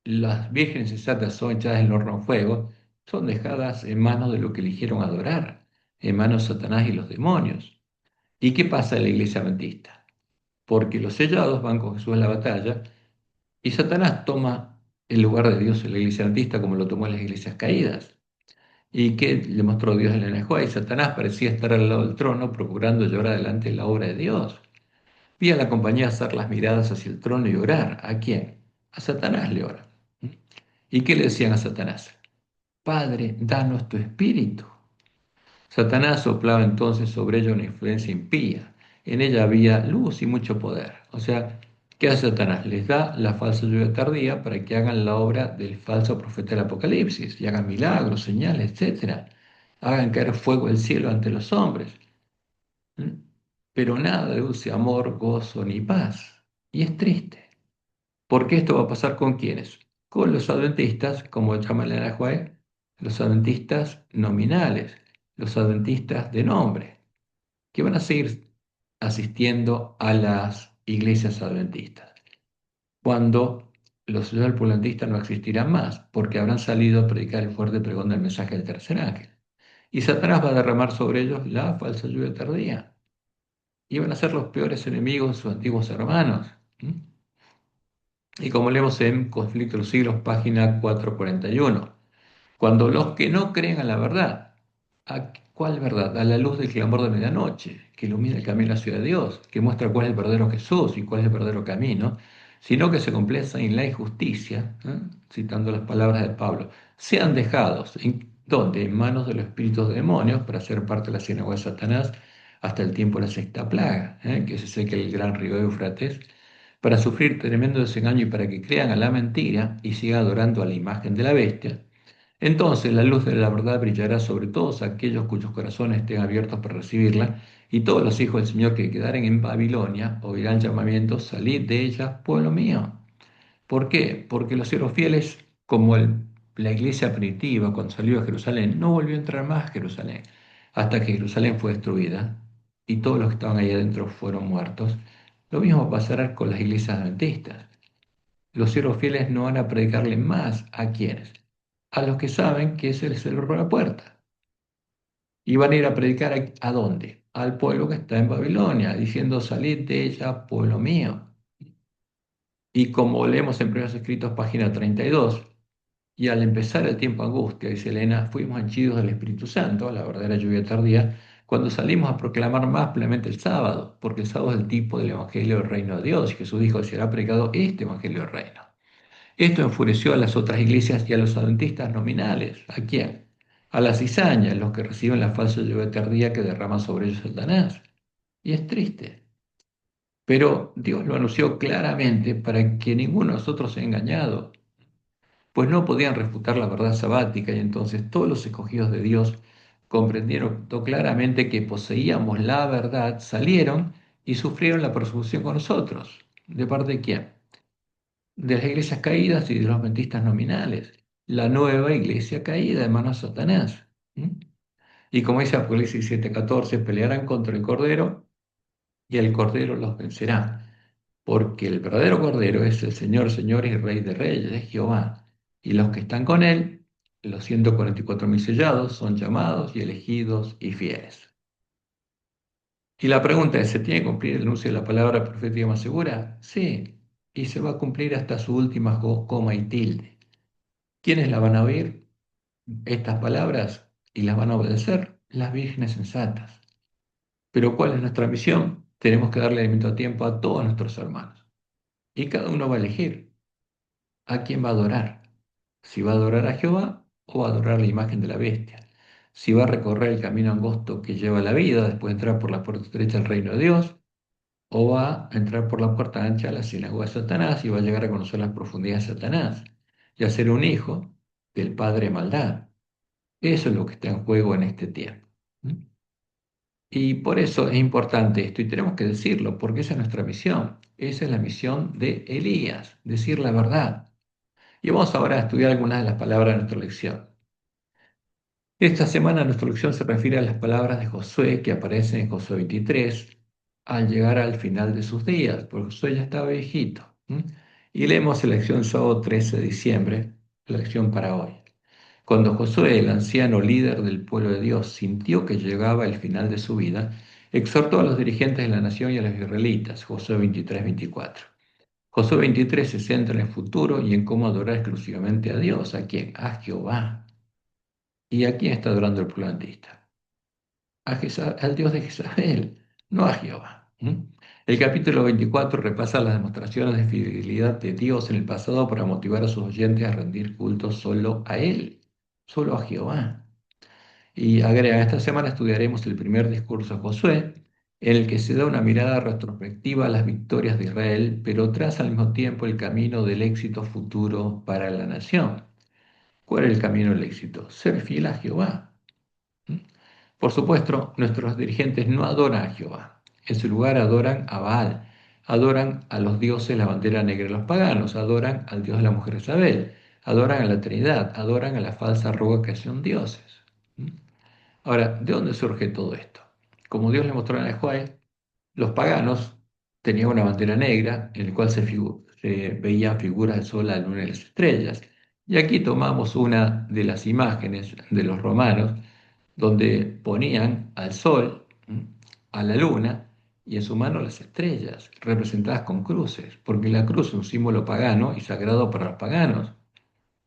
las vírgenes sensatas son echadas en el horno de fuego, son dejadas en manos de lo que eligieron adorar, en manos de Satanás y los demonios. ¿Y qué pasa en la iglesia adventista? Porque los sellados van con Jesús en la batalla y Satanás toma el lugar de Dios en la iglesia adventista como lo tomó en las iglesias caídas. ¿Y qué le mostró Dios en el Enejuá? Y Satanás parecía estar al lado del trono procurando llevar adelante la obra de Dios. Vi a la compañía hacer las miradas hacia el trono y orar. ¿A quién? A Satanás le oran. ¿Y qué le decían a Satanás? Padre, danos tu espíritu. Satanás soplaba entonces sobre ella una influencia impía. En ella había luz y mucho poder. O sea, ¿qué hace Satanás? Les da la falsa lluvia tardía para que hagan la obra del falso profeta del Apocalipsis y hagan milagros, señales, etcétera. Hagan caer fuego del cielo ante los hombres. ¿Mm? Pero nada de dulce amor, gozo ni paz. Y es triste. Porque esto va a pasar con quiénes? Con los adventistas, como llama la White, los adventistas nominales, los adventistas de nombre, que van a seguir asistiendo a las iglesias adventistas. Cuando los adventistas no existirán más, porque habrán salido a predicar el fuerte pregón del mensaje del tercer ángel. Y Satanás va a derramar sobre ellos la falsa lluvia tardía. Y van a ser los peores enemigos de sus antiguos hermanos. ¿Mm? Y como leemos en Conflicto de los Siglos, página 441, cuando los que no creen a la verdad, ¿a cuál verdad? A la luz del clamor de medianoche, que ilumina el camino hacia Dios, que muestra cuál es el verdadero Jesús y cuál es el verdadero camino, sino que se complacen en la injusticia, citando las palabras de Pablo, sean dejados, ¿en dónde? En manos de los espíritus de demonios, para ser parte de la sinagoga de Satanás, hasta el tiempo de la sexta plaga, que se seque el gran río Éufrates, para sufrir tremendo desengaño y para que crean a la mentira y sigan adorando a la imagen de la bestia. Entonces la luz de la verdad brillará sobre todos aquellos cuyos corazones estén abiertos para recibirla, y todos los hijos del Señor que quedaren en Babilonia oirán llamamientos, salid de ella, pueblo mío. ¿Por qué? Porque los siervos fieles, como la iglesia primitiva cuando salió a Jerusalén, no volvió a entrar más a Jerusalén, hasta que Jerusalén fue destruida y todos los que estaban ahí adentro fueron muertos. Lo mismo pasará con las iglesias adventistas. Los siervos fieles no van a predicarle más a quienes, a los que saben que ese es el cerro de la puerta. Y van a ir a predicar a dónde? Al pueblo que está en Babilonia, diciendo, salid de ella, pueblo mío. Y como leemos en Primeros Escritos, página 32, y al empezar el tiempo de angustia, dice Elena, fuimos henchidos del Espíritu Santo, la verdadera lluvia tardía, cuando salimos a proclamar más plenamente el sábado, porque el sábado es el tipo del Evangelio del Reino de Dios. Y Jesús dijo, será predicado este Evangelio del Reino. Esto enfureció a las otras iglesias y a los adventistas nominales. ¿A quién? A las cizañas, los que reciben la falsa lluvia tardía que derrama sobre ellos Satanás. Y es triste. Pero Dios lo anunció claramente para que ninguno de nosotros sea engañado, pues no podían refutar la verdad sabática y entonces todos los escogidos de Dios comprendieron claramente que poseíamos la verdad, salieron y sufrieron la persecución con nosotros. ¿De parte de quién? De las iglesias caídas y de los adventistas nominales, la nueva iglesia caída de manos de Satanás. ¿Mm? Y como dice Apocalipsis 7:14, pelearán contra el Cordero y el Cordero los vencerá, porque el verdadero Cordero es el Señor, Señor y Rey de Reyes, es Jehová. Y los que están con él, los 144.000 sellados, son llamados y elegidos y fieles. Y la pregunta es, ¿se tiene que cumplir el anuncio de la palabra profética más segura? Sí, y se va a cumplir hasta su última coma y tilde. ¿Quiénes la van a oír? Estas palabras y las van a obedecer las vírgenes sensatas. Pero ¿cuál es nuestra misión? Tenemos que darle alimento a tiempo a todos nuestros hermanos. Y cada uno va a elegir a quién va a adorar. Si va a adorar a Jehová o va a adorar la imagen de la bestia. Si va a recorrer el camino angosto que lleva a la vida, después de entrar por la puerta estrecha al reino de Dios, o va a entrar por la puerta ancha a la sinagoga de Satanás y va a llegar a conocer las profundidades de Satanás y a ser un hijo del padre maldad. Eso es lo que está en juego en este tiempo. ¿Mm? Y por eso es importante esto y tenemos que decirlo, porque esa es nuestra misión. Esa es la misión de Elías, decir la verdad. Y vamos ahora a estudiar algunas de las palabras de nuestra lección. Esta semana nuestra lección se refiere a las palabras de Josué que aparecen en Josué 23 al llegar al final de sus días, porque Josué ya estaba viejito. ¿M? Y leemos la lección sábado 13 de diciembre, la lección para hoy. Cuando Josué, el anciano líder del pueblo de Dios, sintió que llegaba el final de su vida, exhortó a los dirigentes de la nación y a los israelitas, Josué 23-24. Josué 23 se centra en el futuro y en cómo adorar exclusivamente a Dios. ¿A quién? A Jehová. ¿Y a quién está adorando el pueblo antista? Al Dios de Jezabel, no a Jehová. El capítulo 24 repasa las demostraciones de fidelidad de Dios en el pasado para motivar a sus oyentes a rendir culto solo a Él, solo a Jehová. Y agrega, esta semana estudiaremos el primer discurso de Josué, en el que se da una mirada retrospectiva a las victorias de Israel, pero traza al mismo tiempo el camino del éxito futuro para la nación. ¿Cuál es el camino del éxito? Ser fiel a Jehová. ¿Mm? Por supuesto, nuestros dirigentes no adoran a Jehová. En su lugar adoran a Baal, adoran a los dioses de la bandera negra de los paganos, adoran al dios de la mujer Isabel, adoran a la Trinidad, adoran a la falsa roca que son dioses. ¿Mm? Ahora, ¿de dónde surge todo esto? Como Dios le mostró a Juan, los paganos tenían una bandera negra en la cual se veían figuras del sol, la luna y las estrellas. Y aquí tomamos una de las imágenes de los romanos donde ponían al sol, a la luna y en su mano las estrellas, representadas con cruces, porque la cruz es un símbolo pagano y sagrado para los paganos.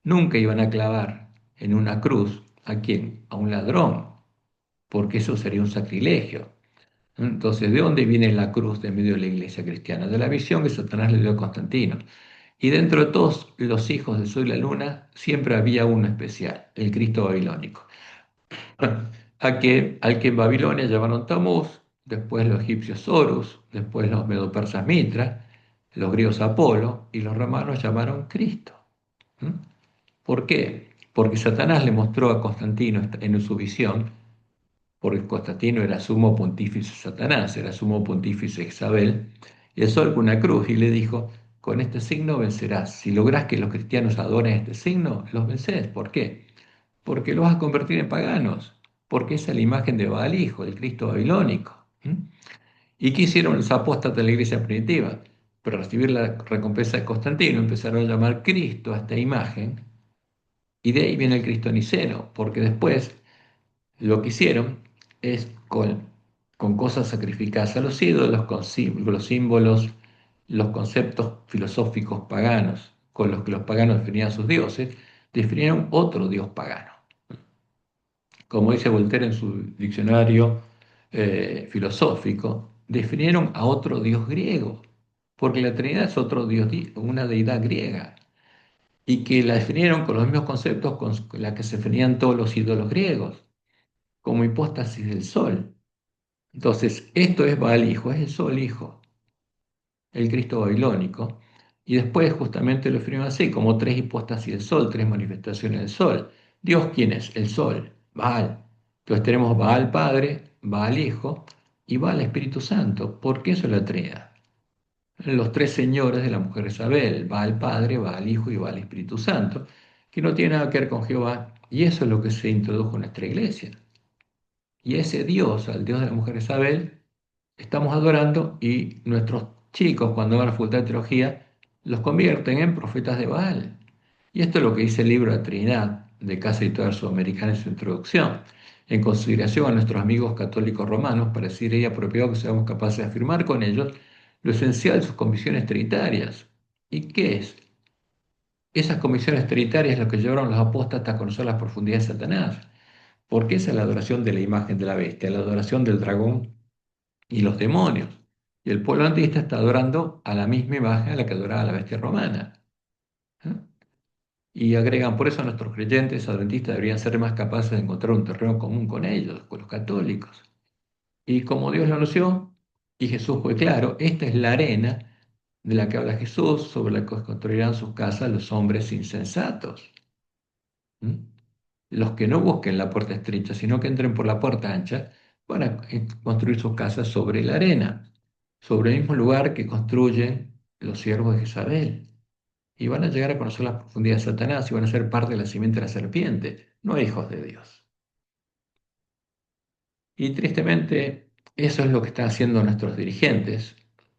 Nunca iban a clavar en una cruz a quién, a un ladrón, porque eso sería un sacrilegio. Entonces, ¿de dónde viene la cruz de medio de la iglesia cristiana? De la visión que Satanás le dio a Constantino. Y dentro de todos los hijos del sol y la luna, siempre había uno especial, el Cristo babilónico. Al que en Babilonia llamaron Tamuz, después los egipcios Horus, después los medopersas Mitra, los griegos Apolo y los romanos llamaron Cristo. ¿Mm? ¿Por qué? Porque Satanás le mostró a Constantino en su visión, porque Constantino era sumo pontífice Satanás, era sumo pontífice Isabel, y el sol con una cruz y le dijo, con este signo vencerás. Si lográs que los cristianos adoren este signo, los vencés. ¿Por qué? Porque los vas a convertir en paganos, porque esa es la imagen de Baal hijo, el Cristo babilónico. ¿Y qué hicieron los apóstatas de la iglesia primitiva? Para recibir la recompensa de Constantino, empezaron a llamar Cristo a esta imagen, y de ahí viene el Cristo niceno, porque después lo que hicieron es con cosas sacrificadas a los ídolos, con los símbolos, los conceptos filosóficos paganos con los que los paganos definían a sus dioses, definieron otro dios pagano. Como dice Voltaire en su diccionario filosófico, definieron a otro dios griego, porque la Trinidad es otro dios, una deidad griega, y que la definieron con los mismos conceptos con la que se definían todos los ídolos griegos, como hipóstasis del sol. Entonces, esto es Baal hijo, es el sol hijo, el Cristo babilónico, y después justamente lo escriben así, como tres hipóstasis del sol, tres manifestaciones del sol. ¿Dios quién es? El sol, Baal. Entonces tenemos Baal Padre, Baal Hijo y Baal Espíritu Santo. ¿Por qué eso es la Trinidad? Los tres señores de la mujer Isabel, Baal Padre, Baal Hijo y Baal Espíritu Santo, que no tiene nada que ver con Jehová. Y eso es lo que se introdujo en nuestra iglesia. Y ese Dios, al Dios de la mujer Isabel, estamos adorando y nuestros chicos cuando van a la facultad de teología los convierten en profetas de Baal. Y esto es lo que dice el libro de Trinidad de Casa Editorial Sudamericana en su introducción. En consideración a nuestros amigos católicos romanos, parecería apropiado que seamos capaces de afirmar con ellos lo esencial de sus comisiones trinitarias. ¿Y qué es? Esas comisiones trinitarias es lo que llevaron a los apóstatas a conocer las profundidades de Satanás. Porque esa es la adoración de la imagen de la bestia, la adoración del dragón y los demonios. Y el pueblo antista está adorando a la misma imagen a la que adoraba la bestia romana. ¿Eh? Y agregan, por eso nuestros creyentes adventistas deberían ser más capaces de encontrar un terreno común con ellos, con los católicos. Y como Dios lo anunció, y Jesús fue claro, esta es la arena de la que habla Jesús, sobre la que construirán sus casas los hombres insensatos. ¿Mm? Los que no busquen la puerta estrecha, sino que entren por la puerta ancha, van a construir sus casas sobre la arena, sobre el mismo lugar que construyen los siervos de Jezabel. y van a llegar a conocer las profundidades de Satanás y van a ser parte de la simiente de la serpiente, no hijos de Dios. Y tristemente, eso es lo que están haciendo nuestros dirigentes,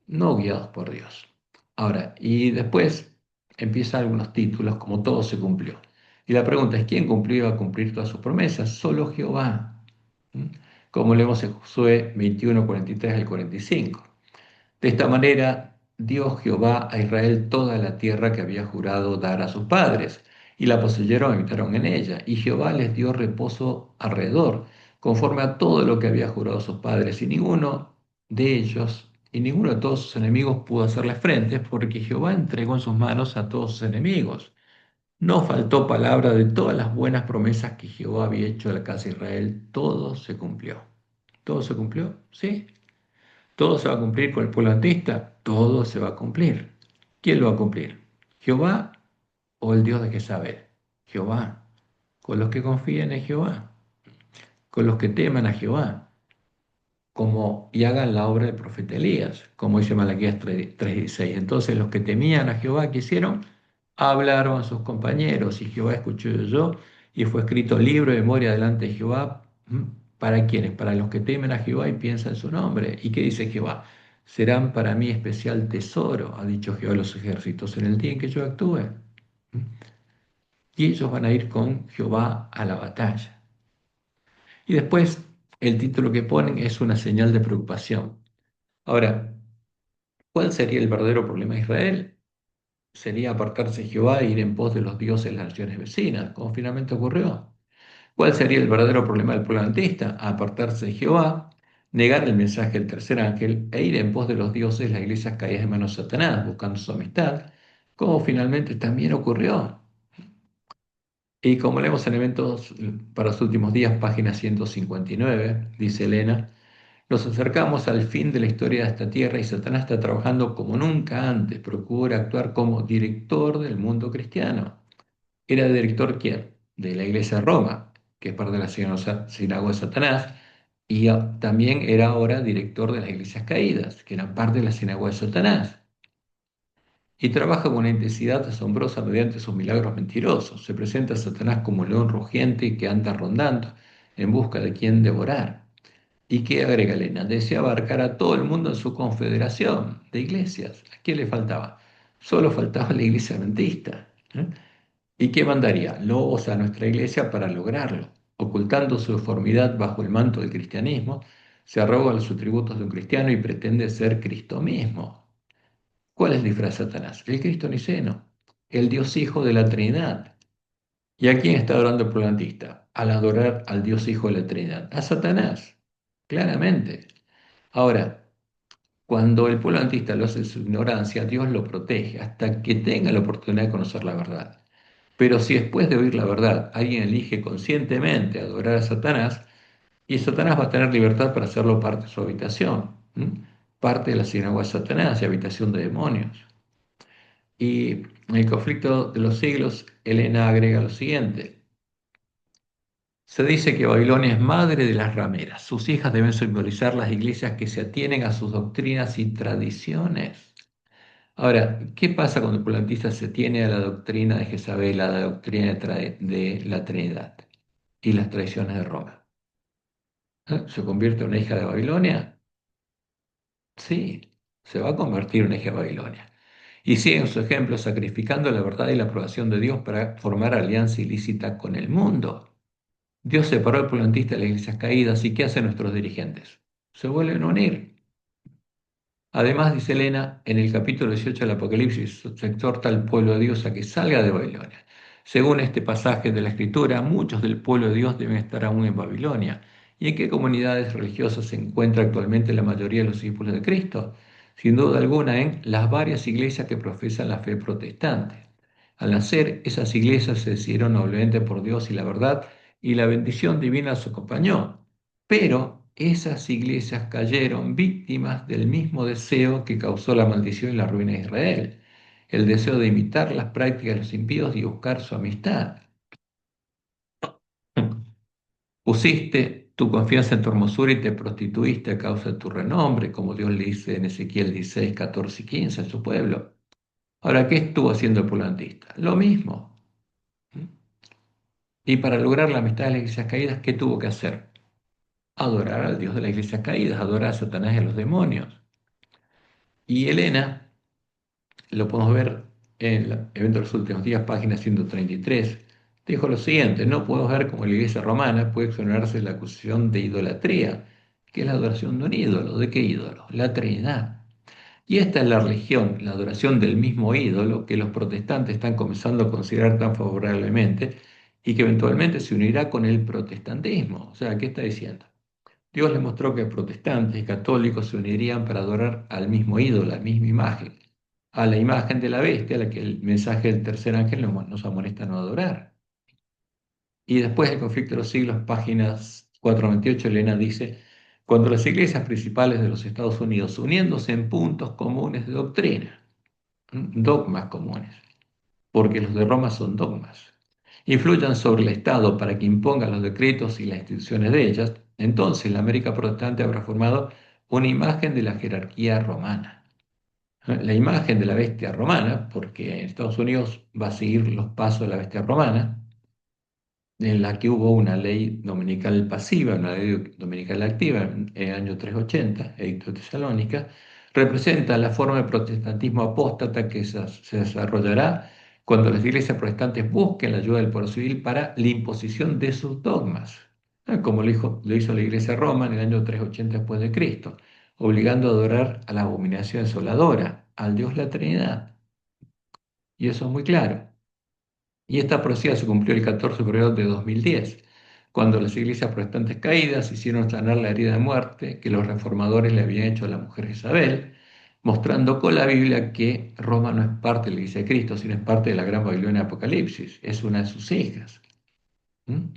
no guiados por Dios. Ahora, y después empiezan algunos títulos, como todo se cumplió. Y la pregunta es, ¿quién cumplió y va a cumplir todas sus promesas? Solo Jehová. ¿Mm? Como leemos en Josué 21, 43 al 45. De esta manera dio Jehová a Israel toda la tierra que había jurado dar a sus padres, y la poseyeron y habitaron en ella. Y Jehová les dio reposo alrededor, conforme a todo lo que había jurado a sus padres, y ninguno de ellos y ninguno de todos sus enemigos pudo hacerles frente, porque Jehová entregó en sus manos a todos sus enemigos. No faltó palabra de todas las buenas promesas que Jehová había hecho a la casa de Israel, todo se cumplió. ¿Todo se cumplió? Sí. ¿Todo se va a cumplir con el pueblo antista? Todo se va a cumplir. ¿Quién lo va a cumplir? ¿Jehová o el Dios de Jezabel? Jehová. Con los que confíen en Jehová, con los que teman a Jehová, como y hagan la obra del profeta Elías, como dice Malaquías 3:16. Entonces los que temían a Jehová, ¿qué hicieron? Hablaron a sus compañeros y Jehová escuchó y oyó y fue escrito libro de memoria delante de Jehová. ¿Para quiénes? Para los que temen a Jehová y piensan en su nombre. ¿Y qué dice Jehová? Serán para mí especial tesoro, ha dicho Jehová de los ejércitos, en el día en que yo actúe. ¿Mm? Y ellos van a ir con Jehová a la batalla. Y después el título que ponen es una señal de preocupación. Ahora, ¿cuál sería el verdadero problema de Israel? Sería apartarse de Jehová e ir en pos de los dioses de las naciones vecinas, como finalmente ocurrió. ¿Cuál sería el verdadero problema del pueblo antista? Apartarse de Jehová, negar el mensaje del tercer ángel e ir en pos de los dioses de las iglesias caídas de manos de Satanás, buscando su amistad, como finalmente también ocurrió. Y como leemos en Eventos para los últimos días, página 159, dice Elena, nos acercamos al fin de la historia de esta tierra y Satanás está trabajando como nunca antes. Procura actuar como director del mundo cristiano. ¿Era director quién? De la iglesia de Roma, que es parte de la sinagoga de Satanás, y también era ahora director de las iglesias caídas, que eran parte de la sinagoga de Satanás. Y trabaja con una intensidad asombrosa mediante sus milagros mentirosos. Se presenta a Satanás como un león rugiente que anda rondando en busca de quien devorar. ¿Y qué agrega Elena? Desea abarcar a todo el mundo en su confederación de iglesias. ¿A quién le faltaba? Solo faltaba la iglesia adventista. ¿Eh? ¿Y qué mandaría? Lobos a nuestra iglesia para lograrlo. Ocultando su deformidad bajo el manto del cristianismo, se arroga los atributos de un cristiano y pretende ser Cristo mismo. ¿Cuál es el disfraz de Satanás? El Cristo niceno, el Dios Hijo de la Trinidad. ¿Y a quién está adorando el pluralista? Al adorar al Dios Hijo de la Trinidad. A Satanás, claramente. Ahora, cuando el pueblo antista lo hace en su ignorancia, Dios lo protege hasta que tenga la oportunidad de conocer la verdad. Pero si después de oír la verdad alguien elige conscientemente adorar a Satanás, y Satanás va a tener libertad para hacerlo parte de su habitación, parte de la sinagoga de Satanás y habitación de demonios. Y en el conflicto de los siglos, Elena agrega lo siguiente. Se dice que Babilonia es madre de las rameras. Sus hijas deben simbolizar las iglesias que se atienen a sus doctrinas y tradiciones. Ahora, ¿qué pasa cuando el plantista se tiene a la doctrina de Jezabel, a la doctrina de la Trinidad y las tradiciones de Roma? ¿Se convierte en una hija de Babilonia? Sí, se va a convertir en una hija de Babilonia. Y siguen su ejemplo sacrificando la verdad y la aprobación de Dios para formar alianza ilícita con el mundo. Dios separó al plantista de las iglesias caídas y ¿qué hacen nuestros dirigentes? Se vuelven a unir. Además, dice Elena, en el capítulo 18 del Apocalipsis, se exhorta al pueblo de Dios a que salga de Babilonia. Según este pasaje de la Escritura, muchos del pueblo de Dios deben estar aún en Babilonia. ¿Y en qué comunidades religiosas se encuentra actualmente la mayoría de los discípulos de Cristo? Sin duda alguna en las varias iglesias que profesan la fe protestante. Al nacer, esas iglesias se decidieron noblemente por Dios y la verdad, y la bendición divina los acompañó. Pero esas iglesias cayeron víctimas del mismo deseo que causó la maldición y la ruina de Israel, el deseo de imitar las prácticas de los impíos y buscar su amistad. Pusiste tu confianza en tu hermosura y te prostituiste a causa de tu renombre, como Dios le dice en Ezequiel 16, 14 y 15 a su pueblo. Ahora, ¿qué estuvo haciendo el pueblo adventista? Lo mismo. Y para lograr la amistad de las iglesias caídas, ¿qué tuvo que hacer? Adorar al Dios de las iglesias caídas, adorar a Satanás y a los demonios. Y Elena, lo podemos ver en el evento de los últimos días, página 133, dijo lo siguiente: no podemos ver cómo la iglesia romana puede exonerarse de la acusación de idolatría, que es la adoración de un ídolo. ¿De qué ídolo? La Trinidad. Y esta es la religión, la adoración del mismo ídolo que los protestantes están comenzando a considerar tan favorablemente y que eventualmente se unirá con el protestantismo. O sea, ¿qué está diciendo? Dios le mostró que protestantes y católicos se unirían para adorar al mismo ídolo, a la misma imagen, a la imagen de la bestia, a la que el mensaje del tercer ángel nos amonesta a no adorar. Y después del conflicto de los siglos, páginas 428, Elena dice: cuando las iglesias principales de los Estados Unidos, uniéndose en puntos comunes de doctrina, dogmas comunes, porque los de Roma son dogmas, influyan sobre el Estado para que imponga los decretos y las instituciones de ellas, entonces la América protestante habrá formado una imagen de la jerarquía romana. La imagen de la bestia romana, porque en Estados Unidos va a seguir los pasos de la bestia romana, en la que hubo una ley dominical pasiva, una ley dominical activa en el año 380, Edicto de Tesalónica, representa la forma de protestantismo apóstata que se desarrollará cuando las iglesias protestantes busquen la ayuda del pueblo civil para la imposición de sus dogmas, como lo hizo la iglesia Roma en el año 380 después de Cristo, obligando a adorar a la abominación desoladora, al Dios la Trinidad. Y eso es muy claro. Y esta profecía se cumplió el 14 de febrero de 2010, cuando las iglesias protestantes caídas hicieron sanar la herida de muerte que los reformadores le habían hecho a la mujer Isabel, mostrando con la Biblia que Roma no es parte de la iglesia de Cristo, sino es parte de la gran Babilonia de Apocalipsis, es una de sus hijas. ¿Mm?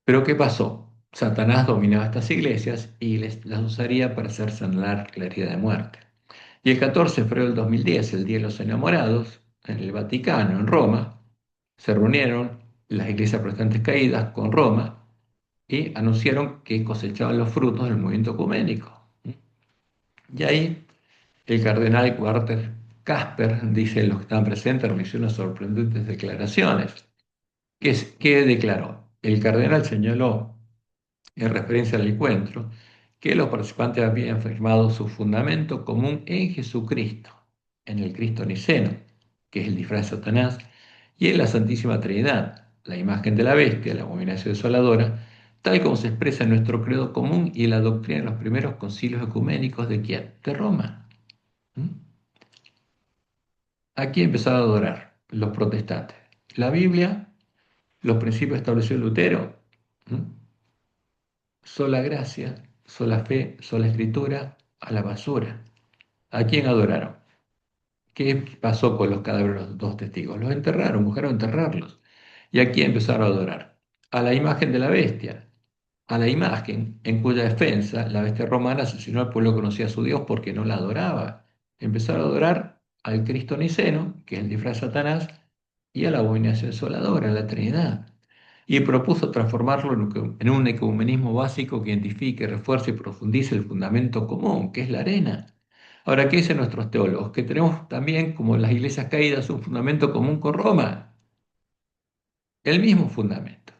Pero ¿qué pasó? Satanás dominaba estas iglesias y las usaría para hacer sanar la herida de muerte. Y el 14 de febrero del 2010, el Día de los Enamorados, en el Vaticano, en Roma, se reunieron las iglesias protestantes caídas con Roma y anunciaron que cosechaban los frutos del movimiento ecuménico. Y ahí el cardenal Walter Casper dice: los que estaban presentes realizó unas sorprendentes declaraciones. ¿Qué declaró? El cardenal señaló, en referencia al encuentro, que los participantes habían firmado su fundamento común en Jesucristo, en el Cristo niceno, que es el disfraz de Satanás, y en la Santísima Trinidad, la imagen de la bestia, la abominación desoladora, tal como se expresa en nuestro credo común y en la doctrina de los primeros concilios ecuménicos de ¿quién? De Roma. ¿Mm? Aquí empezaron a adorar los protestantes. La Biblia, los principios establecidos en Lutero, ¿Mm? Sola gracia, sola fe, sola escritura, a la basura. ¿A quién adoraron? ¿Qué pasó con los cadáveres de los dos testigos? Los enterraron, buscaron enterrarlos. ¿Y a quién empezaron a adorar? A la imagen de la bestia, a la imagen en cuya defensa la bestia romana asesinó al pueblo que conocía a su Dios porque no la adoraba. Empezaron a adorar al Cristo niceno, que es el disfraz de Satanás, y a la abominación desoladora, a la Trinidad. Y propuso transformarlo en un ecumenismo básico que identifique, refuerce y profundice el fundamento común, que es la arena. Ahora, ¿qué dicen nuestros teólogos? Que tenemos también, como las iglesias caídas, un fundamento común con Roma, el mismo fundamento.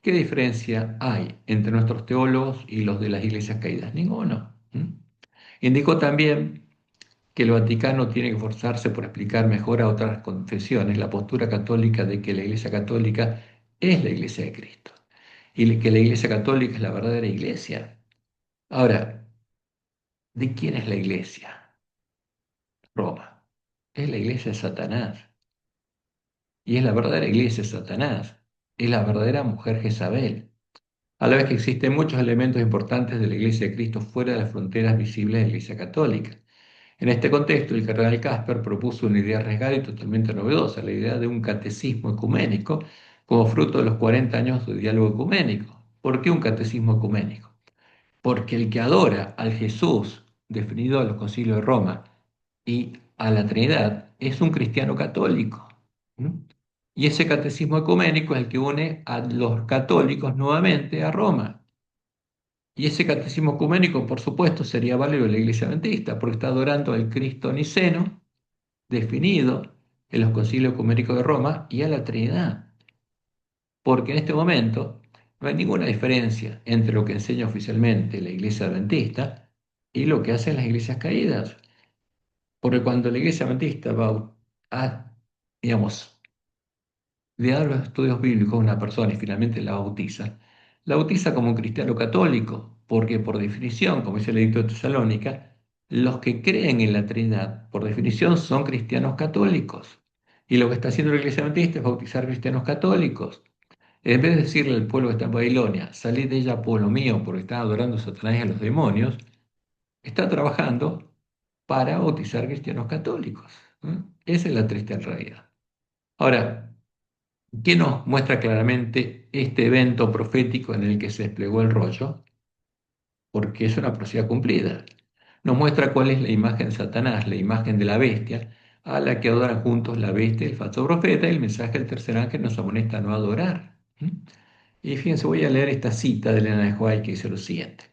¿Qué diferencia hay entre nuestros teólogos y los de las iglesias caídas? Ninguno. Indicó también que el Vaticano tiene que esforzarse por explicar mejor a otras confesiones la postura católica de que la Iglesia Católica es la Iglesia de Cristo y que la Iglesia Católica es la verdadera Iglesia. Ahora, ¿de quién es la Iglesia? Roma. Es la Iglesia de Satanás y es la verdadera Iglesia de Satanás. Es la verdadera mujer Jezabel. A la vez que existen muchos elementos importantes de la Iglesia de Cristo fuera de las fronteras visibles de la Iglesia Católica. En este contexto, el cardenal Casper propuso una idea arriesgada y totalmente novedosa, la idea de un catecismo ecuménico como fruto de los 40 años de diálogo ecuménico. ¿Por qué un catecismo ecuménico? Porque el que adora al Jesús definido a los concilios de Roma y a la Trinidad es un cristiano católico. ¿Mm? Y ese catecismo ecuménico es el que une a los católicos nuevamente a Roma. Y ese catecismo ecuménico, por supuesto, sería válido en la Iglesia Adventista, porque está adorando al Cristo niceno definido en los concilios ecuménicos de Roma y a la Trinidad. Porque en este momento no hay ninguna diferencia entre lo que enseña oficialmente la Iglesia Adventista y lo que hacen las iglesias caídas. Porque cuando la Iglesia Adventista va a, digamos, le da los estudios bíblicos a una persona y finalmente la bautiza como un cristiano católico, porque por definición, como dice el Edicto de Tesalónica, los que creen en la Trinidad, por definición, son cristianos católicos. Y lo que está haciendo la Iglesia Adventista es bautizar cristianos católicos. En vez de decirle al pueblo que está en Babilonia, salid de ella, pueblo mío, porque están adorando a Satanás y a los demonios, está trabajando para bautizar cristianos católicos. ¿Mm? Esa es la triste realidad. Ahora, ¿qué nos muestra claramente este evento profético en el que se desplegó el rollo? Porque es una profecía cumplida. Nos muestra cuál es la imagen de Satanás, la imagen de la bestia, a la que adoran juntos la bestia y el falso profeta, y el mensaje del tercer ángel nos amonesta a no adorar. ¿Mm? Y fíjense, voy a leer esta cita de Elena de White que dice lo siguiente.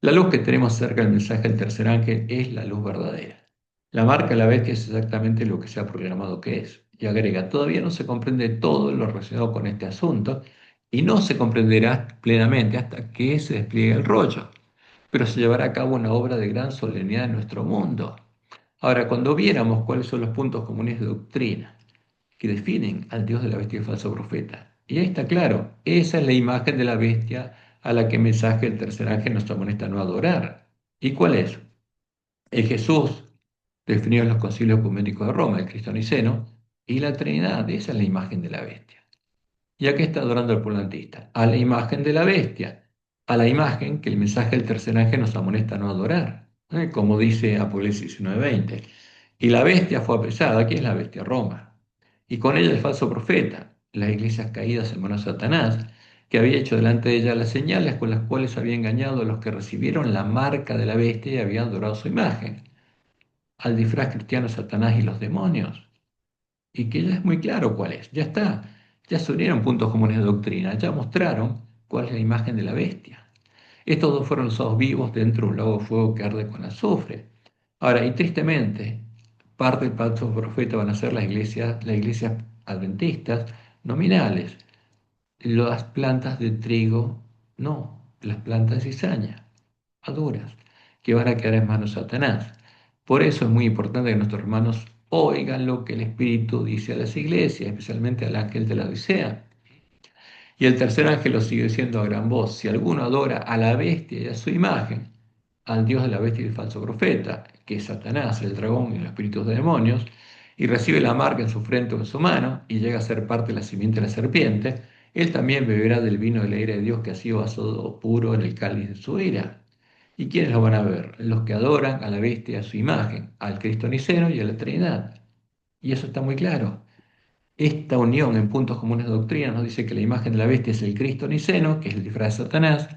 La luz que tenemos cerca del mensaje del tercer ángel es la luz verdadera. La marca de la bestia es exactamente lo que se ha proclamado que es. Y agrega, todavía no se comprende todo lo relacionado con este asunto y no se comprenderá plenamente hasta que se despliegue el rollo, pero se llevará a cabo una obra de gran solemnidad en nuestro mundo. Ahora, cuando viéramos cuáles son los puntos comunes de doctrina que definen al Dios de la bestia y el falso profeta. Y ahí está claro, esa es la imagen de la bestia a la que el mensaje del tercer ángel nos amonesta a no adorar. ¿Y cuál es? El Jesús definido en los concilios ecuménicos de Roma, el Cristo Niceno, y la Trinidad, esa es la imagen de la bestia. ¿Y a qué está adorando el polantista? A la imagen de la bestia, a la imagen que el mensaje del tercer ángel nos amonesta a no adorar, como dice Apocalipsis 19:20. Y la bestia fue apresada, ¿quién es la bestia? Roma. Y con ella el falso profeta, las iglesias caídas en manos de Satanás, que había hecho delante de ella las señales con las cuales había engañado a los que recibieron la marca de la bestia y habían adorado su imagen, al disfraz cristiano Satanás y los demonios. Y que ya es muy claro cuál es, ya está, ya se unieron puntos comunes de doctrina, ya mostraron cuál es la imagen de la bestia. Estos dos fueron lanzados vivos dentro de un lago de fuego que arde con azufre. Ahora, y tristemente, parte del pacto profeta van a ser las iglesias adventistas nominales. Las plantas de trigo, no, las plantas de cizaña, maduras, que van a quedar en manos de Satanás. Por eso es muy importante que nuestros hermanos oigan lo que el Espíritu dice a las iglesias, especialmente al ángel de la Odisea. Y el tercer ángel lo sigue diciendo a gran voz, si alguno adora a la bestia y a su imagen, al Dios de la bestia y el falso profeta, que es Satanás, el dragón y los espíritus de demonios, y recibe la marca en su frente o en su mano, y llega a ser parte de la simiente de la serpiente, él también beberá del vino de la ira de Dios que ha sido basado puro en el cáliz de su ira. ¿Y quiénes lo van a ver? Los que adoran a la bestia y a su imagen, al Cristo Niceno y a la Trinidad. Y eso está muy claro. Esta unión en puntos comunes de doctrina nos dice que la imagen de la bestia es el Cristo niceno, que es el disfraz de Satanás,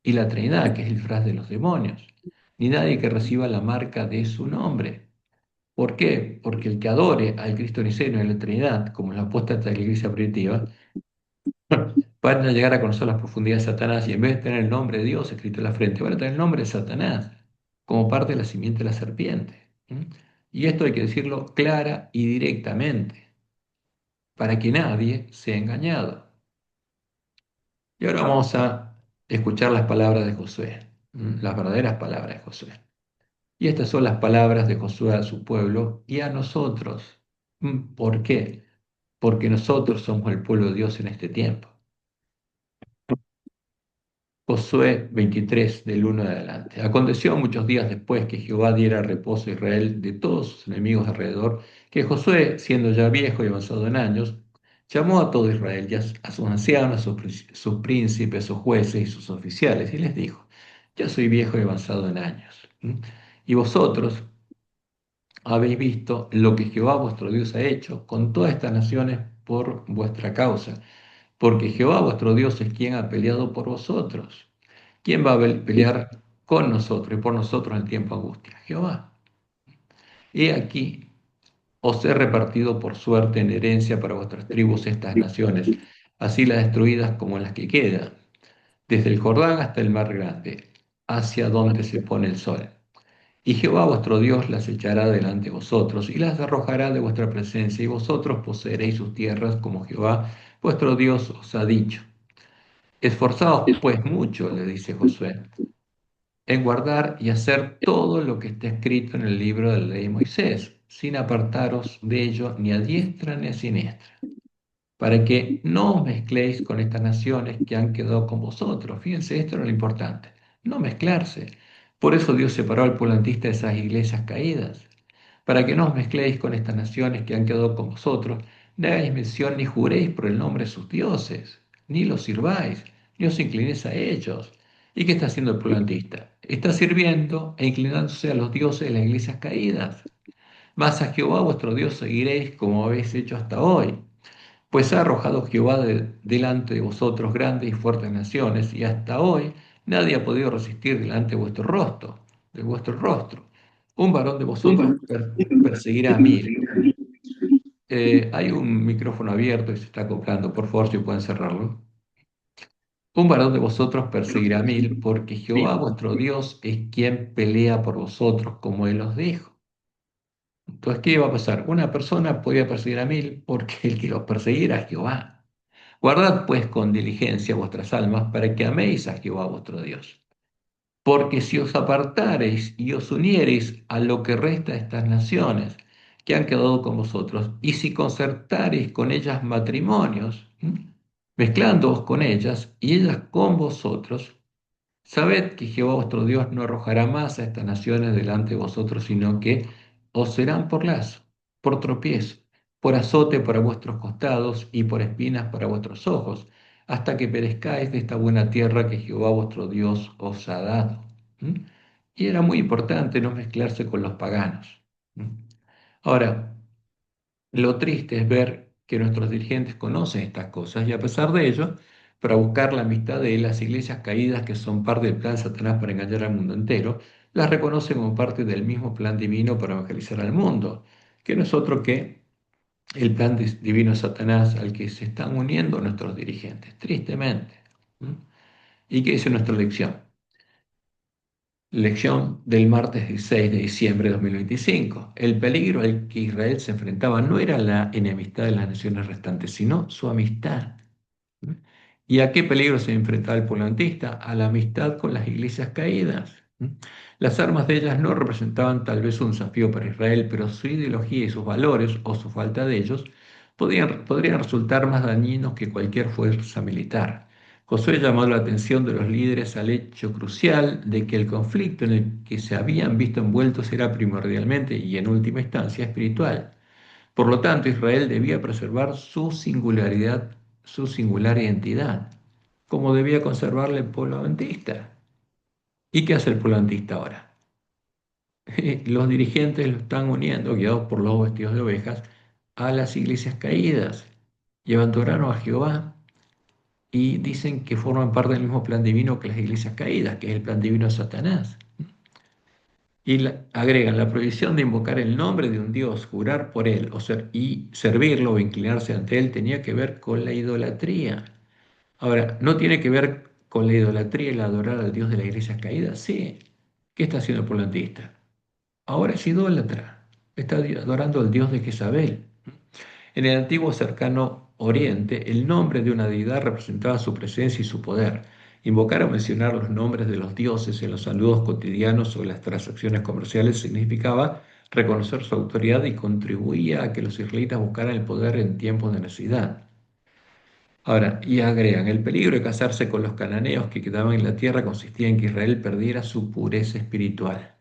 y la Trinidad, que es el disfraz de los demonios. Ni nadie que reciba la marca de su nombre. ¿Por qué? Porque el que adore al Cristo niceno y a la Trinidad, como la apóstata de la iglesia primitiva, van a llegar a conocer las profundidades de Satanás y en vez de tener el nombre de Dios escrito en la frente, van a tener el nombre de Satanás como parte de la simiente de la serpiente. ¿Mm? Y esto hay que decirlo clara y directamente, para que nadie sea engañado. Y ahora vamos a escuchar las palabras de Josué, las verdaderas palabras de Josué. Y estas son las palabras de Josué a su pueblo y a nosotros. ¿Por qué? Porque nosotros somos el pueblo de Dios en este tiempo. Josué 23, del 1 en adelante. Aconteció muchos días después que Jehová diera reposo a Israel de todos sus enemigos alrededor, que Josué, siendo ya viejo y avanzado en años, llamó a todo Israel, y a sus ancianos, sus príncipes, sus jueces y sus oficiales, y les dijo, ya soy viejo y avanzado en años. Y vosotros habéis visto lo que Jehová vuestro Dios ha hecho con todas estas naciones por vuestra causa, porque Jehová vuestro Dios es quien ha peleado por vosotros. ¿Quién va a pelear con nosotros y por nosotros en tiempo de angustia? Jehová. He aquí, os he repartido por suerte en herencia para vuestras tribus estas naciones, así las destruidas como las que quedan, desde el Jordán hasta el mar grande, hacia donde se pone el sol. Y Jehová vuestro Dios las echará delante de vosotros y las arrojará de vuestra presencia, y vosotros poseeréis sus tierras como Jehová vuestro Dios os ha dicho. Esforzaos pues mucho, le dice Josué, en guardar y hacer todo lo que está escrito en el libro de la ley de Moisés, sin apartaros de ello ni a diestra ni a siniestra, para que no os mezcléis con estas naciones que han quedado con vosotros. Fíjense, esto era lo importante, no mezclarse. Por eso Dios separó al polantista de esas iglesias caídas, para que no os mezcléis con estas naciones que han quedado con vosotros, ni hagáis mención ni juréis por el nombre de sus dioses, ni los sirváis, ni os inclinéis a ellos. ¿Y qué está haciendo el polantista? Está sirviendo e inclinándose a los dioses de las iglesias caídas. Mas a Jehová vuestro Dios seguiréis como habéis hecho hasta hoy. Pues ha arrojado Jehová delante de vosotros grandes y fuertes naciones, y hasta hoy nadie ha podido resistir delante de vuestro rostro. Un varón de vosotros perseguirá a mil. Hay un micrófono abierto y se está acoplando, por favor, si pueden cerrarlo. Un varón de vosotros perseguirá a mil, porque Jehová vuestro Dios es quien pelea por vosotros, como él os dijo. Entonces, ¿qué iba a pasar? Una persona podía perseguir a mil porque el que los perseguirá es Jehová. Guardad pues con diligencia vuestras almas para que améis a Jehová vuestro Dios. Porque si os apartareis y os uniereis a lo que resta de estas naciones que han quedado con vosotros, y si concertareis con ellas matrimonios, mezclándoos con ellas y ellas con vosotros, sabed que Jehová vuestro Dios no arrojará más a estas naciones delante de vosotros, sino que os serán por lazo, por tropiezo, por azote para vuestros costados y por espinas para vuestros ojos, hasta que perezcáis de esta buena tierra que Jehová vuestro Dios os ha dado. ¿Mm? Y era muy importante no mezclarse con los paganos. ¿Mm? Ahora, lo triste es ver que nuestros dirigentes conocen estas cosas y a pesar de ello, para buscar la amistad de las iglesias caídas que son parte del plan de Satanás para engañar al mundo entero, las reconocen como parte del mismo plan divino para evangelizar al mundo, que no es otro que el plan divino de Satanás al que se están uniendo nuestros dirigentes, tristemente. ¿Mm? ¿Y qué dice nuestra lección? Lección del martes 16 de diciembre de 2025. El peligro al que Israel se enfrentaba no era la enemistad de las naciones restantes, sino su amistad. ¿Y a qué peligro se enfrentaba el polantista? A la amistad con las iglesias caídas. Las armas de ellas no representaban tal vez un desafío para Israel, pero su ideología y sus valores, o su falta de ellos, podrían resultar más dañinos que cualquier fuerza militar. Josué llamó la atención de los líderes al hecho crucial de que el conflicto en el que se habían visto envueltos era primordialmente y en última instancia espiritual. Por lo tanto, Israel debía preservar su singular identidad, como debía conservarle el pueblo adventista. ¿Y qué hace el pueblo adventista ahora? Los dirigentes lo están uniendo, guiados por los vestidos de ovejas, a las iglesias caídas y abandonaron a Jehová y dicen que forman parte del mismo plan divino que las iglesias caídas, que es el plan divino de Satanás. Y agregan la prohibición de invocar el nombre de un Dios, jurar por él y servirlo o inclinarse ante él tenía que ver con la idolatría. Ahora, ¿no tiene que ver con la idolatría el adorar al Dios de la iglesia caída? Sí. ¿Qué está haciendo el polantista? Ahora es idólatra. Está adorando al Dios de Jezabel. En el antiguo cercano Oriente, el nombre de una deidad representaba su presencia y su poder. Invocar o mencionar los nombres de los dioses en los saludos cotidianos o en las transacciones comerciales significaba reconocer su autoridad y contribuía a que los israelitas buscaran el poder en tiempos de necesidad. Ahora, y agregan, el peligro de casarse con los cananeos que quedaban en la tierra consistía en que Israel perdiera su pureza espiritual.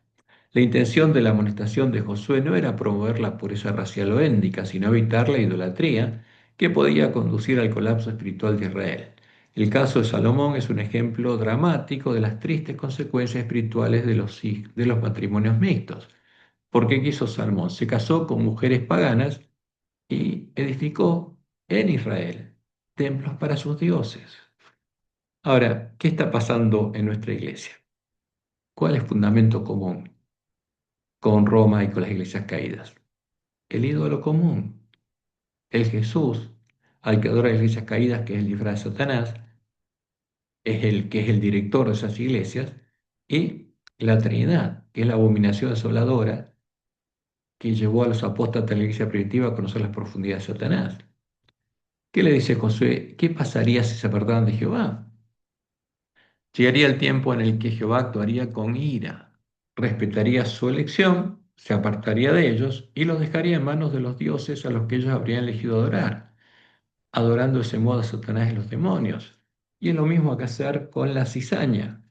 La intención de la amonestación de Josué no era promover la pureza racial o étnica, sino evitar la idolatría que podía conducir al colapso espiritual de Israel. El caso de Salomón es un ejemplo dramático de las tristes consecuencias espirituales de los matrimonios mixtos. ¿Por qué quiso Salomón? Se casó con mujeres paganas y edificó en Israel templos para sus dioses. Ahora, ¿qué está pasando en nuestra iglesia? ¿Cuál es el fundamento común con Roma y con las iglesias caídas? El ídolo común, el Jesús, al que adora las iglesias caídas, que es el disfraz de Satanás, es el que es el director de esas iglesias, y la Trinidad, que es la abominación desoladora que llevó a los apóstatas de la iglesia primitiva a conocer las profundidades de Satanás. ¿Qué le dice Josué? ¿Qué pasaría si se apartaran de Jehová? Llegaría el tiempo en el que Jehová actuaría con ira, respetaría su elección, se apartaría de ellos y los dejaría en manos de los dioses a los que ellos habrían elegido adorar, adorando de ese modo a Satanás y los demonios. Y es lo mismo que hacer con la cizaña.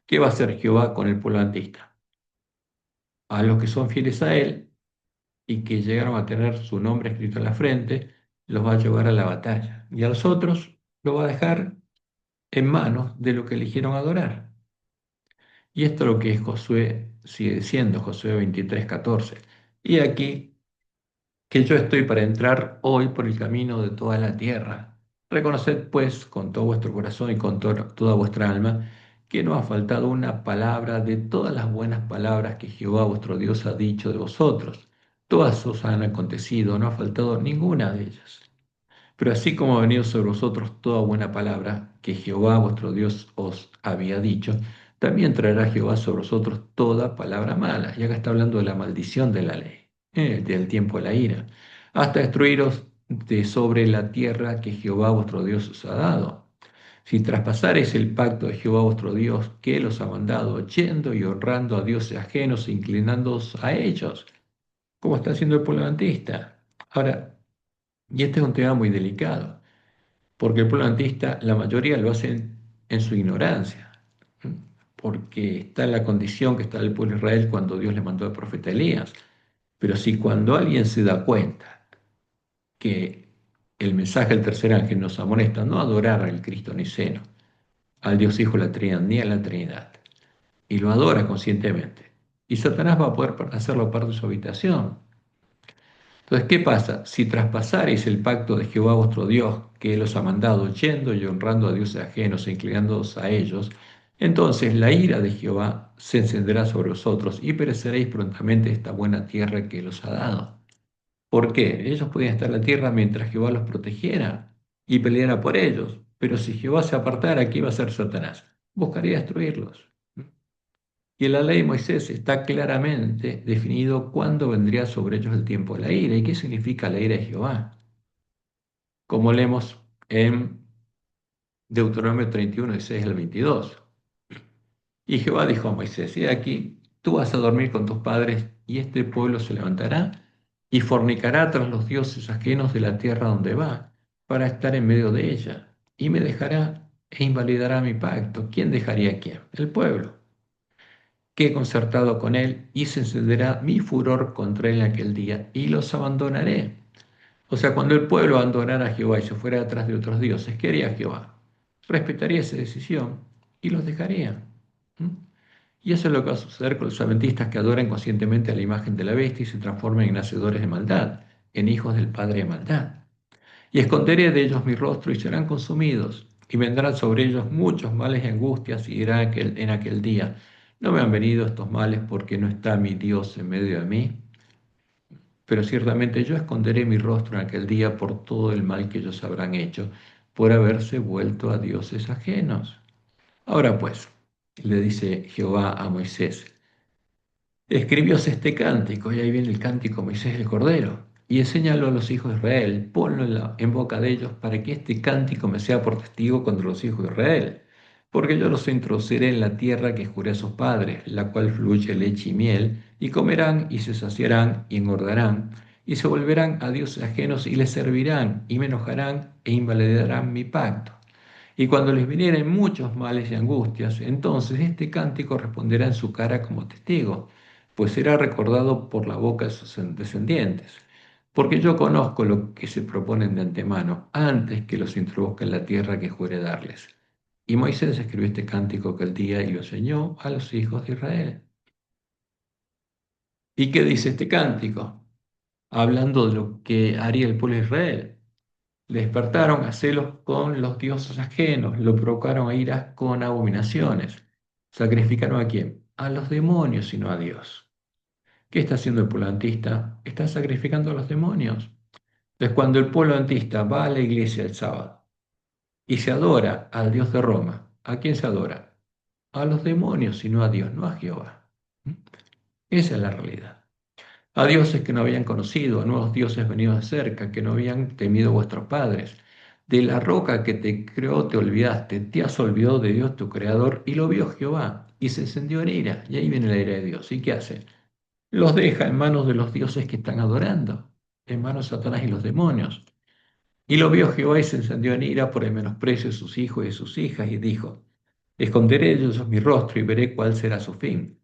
¿Qué va a hacer Jehová con el pueblo antista? A los que son fieles a él y que llegaron a tener su nombre escrito en la frente, los va a llevar a la batalla. Y a los otros lo va a dejar en manos de lo que eligieron adorar. Y esto es lo que Josué sigue diciendo, Josué 23:14. Y aquí que yo estoy para entrar hoy por el camino de toda la tierra. Reconoced pues con todo vuestro corazón y con toda vuestra alma que no ha faltado una palabra de todas las buenas palabras que Jehová vuestro Dios ha dicho de vosotros. Todas os han acontecido, no ha faltado ninguna de ellas. Pero así como ha venido sobre vosotros toda buena palabra que Jehová vuestro Dios os había dicho, también traerá Jehová sobre vosotros toda palabra mala. Y acá está hablando de la maldición de la ley, del tiempo de la ira, hasta destruiros de sobre la tierra que Jehová vuestro Dios os ha dado. Si traspasareis el pacto de Jehová vuestro Dios, que él os ha mandado, yendo y honrando a dioses ajenos e inclinándoos a ellos, como está haciendo el pueblo antista. Ahora, y este es un tema muy delicado, porque el pueblo antista, la mayoría lo hacen en su ignorancia, ¿m? Porque está en la condición que está el pueblo de Israel cuando Dios le mandó al profeta Elías. Pero si cuando alguien se da cuenta que el mensaje del tercer ángel nos amonesta no a adorar al Cristo niceno, al Dios Hijo de la Trinidad, ni a la Trinidad, y lo adora conscientemente, y Satanás va a poder hacerlo parte de su habitación. Entonces, ¿qué pasa? Si traspasareis el pacto de Jehová vuestro Dios, que Él os ha mandado, yendo y honrando a dioses ajenos e inclinándoos a ellos, entonces la ira de Jehová se encenderá sobre vosotros y pereceréis prontamente esta buena tierra que Él os ha dado. ¿Por qué? Ellos podían estar en la tierra mientras Jehová los protegiera y peleara por ellos, pero si Jehová se apartara, ¿qué iba a hacer Satanás? Buscaría destruirlos. Y en la ley de Moisés está claramente definido cuándo vendría sobre ellos el tiempo de la ira y qué significa la ira de Jehová, como leemos en Deuteronomio 31, 16 al 22. Y Jehová dijo a Moisés, he aquí, tú vas a dormir con tus padres y este pueblo se levantará y fornicará tras los dioses ajenos de la tierra donde va, para estar en medio de ella, y me dejará e invalidará mi pacto. ¿Quién dejaría a quién? El pueblo que he concertado con él, y se encenderá mi furor contra él en aquel día, y los abandonaré. O sea, cuando el pueblo abandonara a Jehová y se fuera detrás de otros dioses, ¿qué haría Jehová? Respetaría esa decisión y los dejaría. ¿Mm? Y eso es lo que va a suceder con los adventistas que adoran conscientemente a la imagen de la bestia y se transforman en hacedores de maldad, en hijos del Padre de maldad. Y esconderé de ellos mi rostro y serán consumidos, y vendrán sobre ellos muchos males y angustias, y dirán en aquel día, no me han venido estos males porque no está mi Dios en medio de mí, pero ciertamente yo esconderé mi rostro en aquel día por todo el mal que ellos habrán hecho, por haberse vuelto a dioses ajenos. Ahora pues, le dice Jehová a Moisés, escribióse este cántico, y ahí viene el cántico Moisés el Cordero, y enséñalo a los hijos de Israel, ponlo en boca de ellos, para que este cántico me sea por testigo contra los hijos de Israel. Porque yo los introduciré en la tierra que juré a sus padres, la cual fluye leche y miel, y comerán y se saciarán y engordarán, y se volverán a dioses ajenos y les servirán, y me enojarán e invalidarán mi pacto. Y cuando les vinieren muchos males y angustias, entonces este cántico responderá en su cara como testigo, pues será recordado por la boca de sus descendientes. Porque yo conozco lo que se proponen de antemano, antes que los introduzca en la tierra que juré darles. Y Moisés escribió este cántico aquel día y lo enseñó a los hijos de Israel. ¿Y qué dice este cántico? Hablando de lo que haría el pueblo de Israel. Le despertaron a celos con los dioses ajenos, lo provocaron a iras con abominaciones. ¿Sacrificaron a quién? A los demonios y no a Dios. ¿Qué está haciendo el pueblo antista? Está sacrificando a los demonios. Entonces, cuando el pueblo antista va a la iglesia el sábado y se adora al Dios de Roma, ¿a quién se adora? A los demonios y no a Dios, no a Jehová. Esa es la realidad. A dioses que no habían conocido, a nuevos dioses venidos de cerca, que no habían temido vuestros padres. De la roca que te creó te olvidaste, te has olvidado de Dios tu creador, y lo vio Jehová, y se encendió en ira. Y ahí viene la ira de Dios. ¿Y qué hace? Los deja en manos de los dioses que están adorando, en manos de Satanás y los demonios. Y lo vio Jehová y se encendió en ira por el menosprecio de sus hijos y de sus hijas, y dijo: Esconderé de ellos mi rostro y veré cuál será su fin.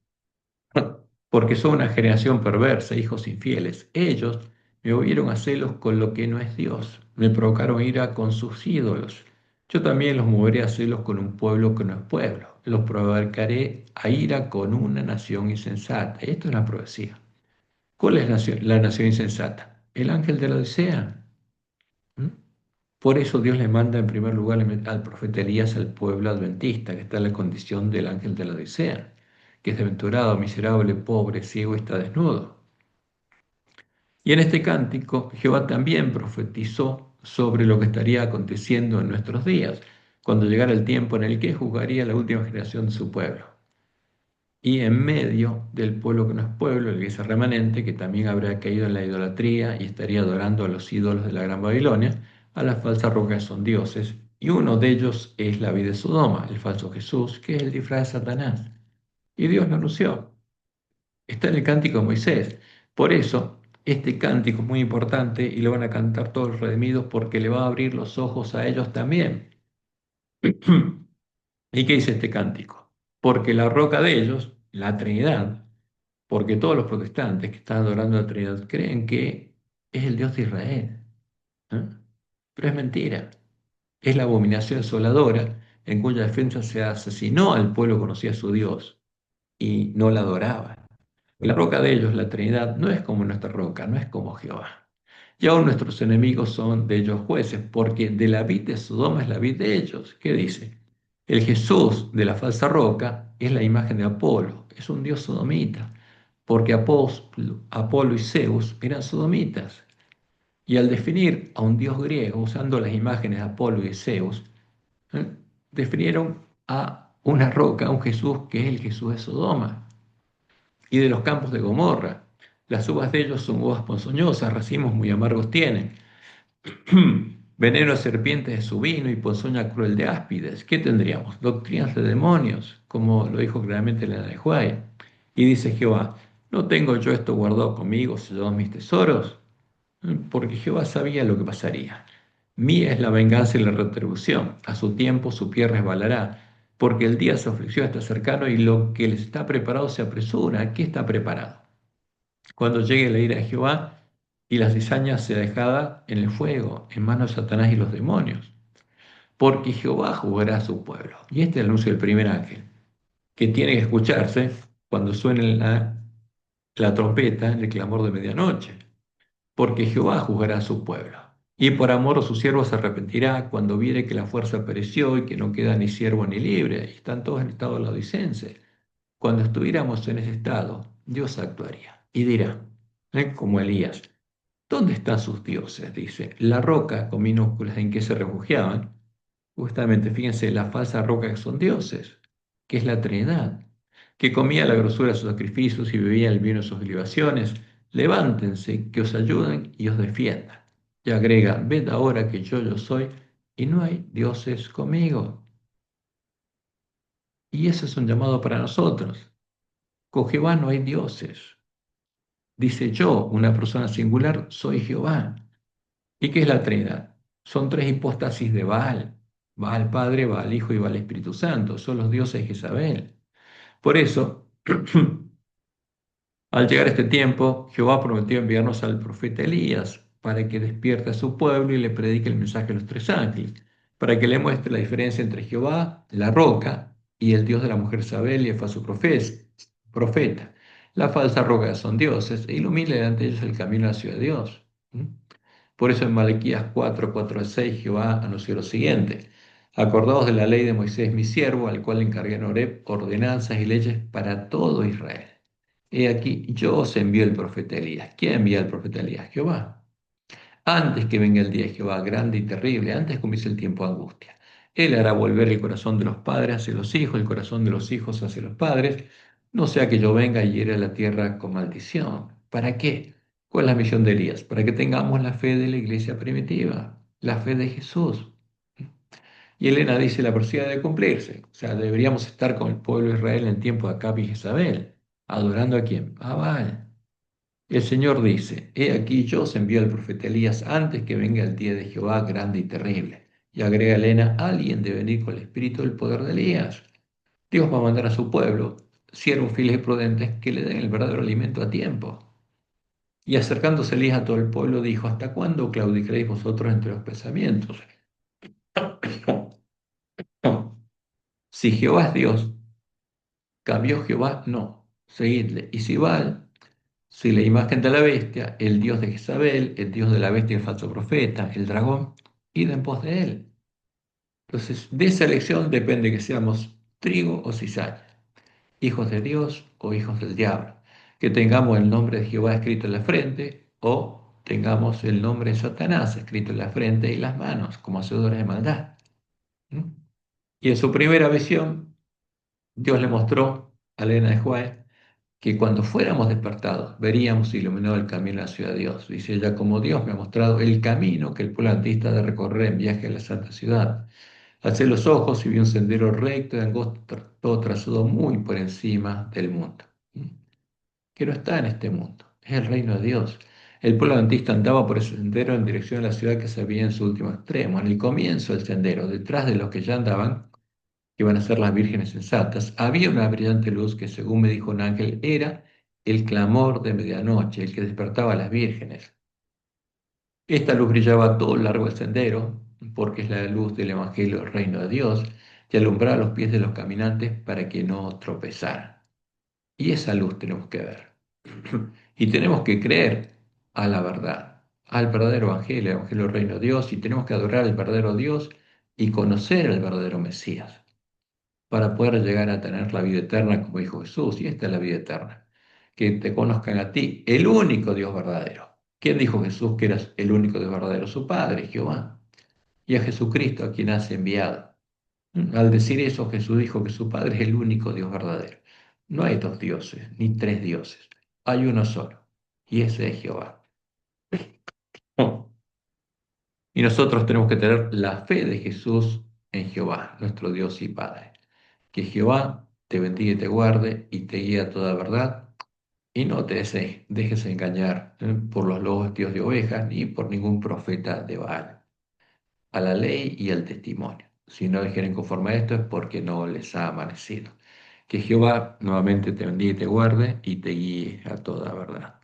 Porque son una generación perversa, hijos infieles. Ellos me movieron a celos con lo que no es Dios, me provocaron ira con sus ídolos. Yo también los moveré a celos con un pueblo que no es pueblo. Los provocaré a ira con una nación insensata. Y esto es una profecía. ¿Cuál es la nación insensata? El ángel de la Odisea. ¿Mm? Por eso Dios le manda en primer lugar al profeta Elías al pueblo adventista, que está en la condición del ángel de la Odisea, que es desventurado, miserable, pobre, ciego y está desnudo. Y en este cántico Jehová también profetizó sobre lo que estaría aconteciendo en nuestros días, cuando llegara el tiempo en el que juzgaría la última generación de su pueblo. Y en medio del pueblo que no es pueblo, la iglesia remanente, que también habrá caído en la idolatría y estaría adorando a los ídolos de la Gran Babilonia, a las falsas rocas son dioses, y uno de ellos es la vida de Sodoma, el falso Jesús, que es el disfraz de Satanás. Y Dios lo anunció. Está en el cántico de Moisés. Por eso, este cántico es muy importante y lo van a cantar todos los redimidos porque le va a abrir los ojos a ellos también. ¿Y qué dice este cántico? Porque la roca de ellos, la Trinidad, porque todos los protestantes que están adorando a la Trinidad creen que es el Dios de Israel. ¿Eh? Pero es mentira. Es la abominación desoladora en cuya defensa se asesinó al pueblo que conocía a su Dios y no la adoraba. La roca de ellos, la Trinidad, no es como nuestra roca, no es como Jehová. Y aún nuestros enemigos son de ellos jueces, porque de la vid de Sodoma es la vid de ellos. ¿Qué dice? El Jesús de la falsa roca es la imagen de Apolo, es un dios sodomita, porque Apolo y Zeus eran sodomitas. Y al definir a un dios griego usando las imágenes de Apolo y de Zeus, ¿eh? definieron a una roca, a un Jesús que es el Jesús de Sodoma y de los campos de Gomorra. Las uvas de ellos son uvas ponzoñosas, racimos muy amargos tienen. Veneno de serpientes de su vino y ponzoña cruel de áspides. ¿Qué tendríamos? Doctrinas de demonios, como lo dijo claramente Elena de White. Y dice Jehová: ¿no tengo yo esto guardado conmigo, sellados mis tesoros? Porque Jehová sabía lo que pasaría. Mía es la venganza y la retribución. A su tiempo su pie resbalará, porque el día de su aflicción está cercano y lo que les está preparado se apresura. ¿Qué está preparado? Cuando llegue la ira de Jehová y la cizaña sea dejada en el fuego, en manos de Satanás y los demonios. Porque Jehová juzgará a su pueblo. Y este es el anuncio del primer ángel, que tiene que escucharse cuando suene la trompeta en el clamor de medianoche. Porque Jehová juzgará a su pueblo. Y por amor a su siervo se arrepentirá cuando viere que la fuerza pereció y que no queda ni siervo ni libre. Y están todos en estado laodicense. Cuando estuviéramos en ese estado, Dios actuaría y dirá, como Elías: ¿dónde están sus dioses? Dice, la roca con minúsculas en que se refugiaban. Justamente, fíjense, la falsa roca que son dioses, que es la Trinidad, que comía la grosura de sus sacrificios y bebía el vino de sus libaciones. Levántense, que os ayuden y os defiendan. Y agrega, ved ahora que yo soy y no hay dioses conmigo. Y ese es un llamado para nosotros. Con Jehová no hay dioses. Dice yo, una persona singular, soy Jehová. ¿Y qué es la Trinidad? Son tres hipóstasis de Baal. Baal Padre, Baal Hijo y Baal Espíritu Santo. Son los dioses de Jezabel. Por eso, al llegar este tiempo, Jehová prometió enviarnos al profeta Elías para que despierte a su pueblo y le predique el mensaje de los tres ángeles, para que le muestre la diferencia entre Jehová, la roca, y el Dios de la mujer Isabel y el falso profeta. La falsa roca son dioses e ilumine delante de ellos el camino hacia Dios. ¿Mm? Por eso en Malaquías 4, 4 a 6 Jehová anunció lo siguiente: Acordaos de la ley de Moisés mi siervo, al cual encargué en Horeb ordenanzas y leyes para todo Israel. He aquí, yo os envío el profeta Elías. ¿Quién envía al profeta Elías? Jehová. Antes que venga el día de Jehová grande y terrible, antes que comience el tiempo de angustia. Él hará volver el corazón de los padres hacia los hijos, el corazón de los hijos hacia los padres, no sea que yo venga y hiera la tierra con maldición. ¿Para qué? ¿Cuál es la misión de Elías? Para que tengamos la fe de la iglesia primitiva, la fe de Jesús. Y Elena dice, la profecía debe cumplirse. O sea, deberíamos estar con el pueblo de Israel en tiempo de Acab y Jezabel. ¿Adorando a quién? A Baal. El Señor dice, he aquí yo os envío al profeta Elías antes que venga el día de Jehová grande y terrible. Y agrega Elena, alguien debe venir con el espíritu del poder de Elías. Dios va a mandar a su pueblo, siervos fieles y prudentes, que le den el verdadero alimento a tiempo. Y acercándose Elías a todo el pueblo, dijo, ¿hasta cuándo claudicaréis vosotros entre los pensamientos? Si Jehová es Dios, cambió Jehová, no, seguidle. Y si Baal, si la imagen de la bestia, el dios de Jezabel, el dios de la bestia y el falso profeta, el dragón, id en pos de él. Entonces, de esa elección depende que seamos trigo o cizaña, hijos de Dios o hijos del diablo, que tengamos el nombre de Jehová escrito en la frente o tengamos el nombre de Satanás escrito en la frente y las manos como hacedores de maldad. ¿Mm? Y en su primera visión, Dios le mostró a Elena de White que cuando fuéramos despertados veríamos iluminado el camino hacia Dios. Dice ella, como Dios me ha mostrado el camino que el pueblo antista ha de recorrer en viaje a la santa ciudad. Alcé los ojos y vi un sendero recto y angosto, todo trazado muy por encima del mundo. Que no está en este mundo, es el reino de Dios. El pueblo adventista andaba por ese sendero en dirección a la ciudad que se veía en su último extremo. En el comienzo del sendero, detrás de los que ya andaban, que iban a ser las vírgenes sensatas, había una brillante luz que, según me dijo un ángel, era el clamor de medianoche, el que despertaba a las vírgenes. Esta luz brillaba a todo lo largo del sendero, porque es la luz del Evangelio del Reino de Dios, que alumbraba los pies de los caminantes para que no tropezaran. Y esa luz tenemos que ver. Y tenemos que creer a la verdad, al verdadero Evangelio, el Evangelio del Reino de Dios, y tenemos que adorar al verdadero Dios y conocer al verdadero Mesías para poder llegar a tener la vida eterna como dijo Jesús. Y esta es la vida eterna, que te conozcan a ti, el único Dios verdadero. ¿Quién dijo Jesús que eras el único Dios verdadero? Su Padre, Jehová. Y a Jesucristo a quien has enviado. Al decir eso, Jesús dijo que su Padre es el único Dios verdadero. No hay dos dioses, ni tres dioses. Hay uno solo, y ese es Jehová. Y nosotros tenemos que tener la fe de Jesús en Jehová, nuestro Dios y Padre. Que Jehová te bendiga y te guarde y te guíe a toda verdad. Y no te dejes engañar por los lobos vestidos de ovejas ni por ningún profeta de Baal. A la ley y al testimonio. Si no digieren conforme a esto es porque no les ha amanecido. Que Jehová nuevamente te bendiga y te guarde y te guíe a toda verdad.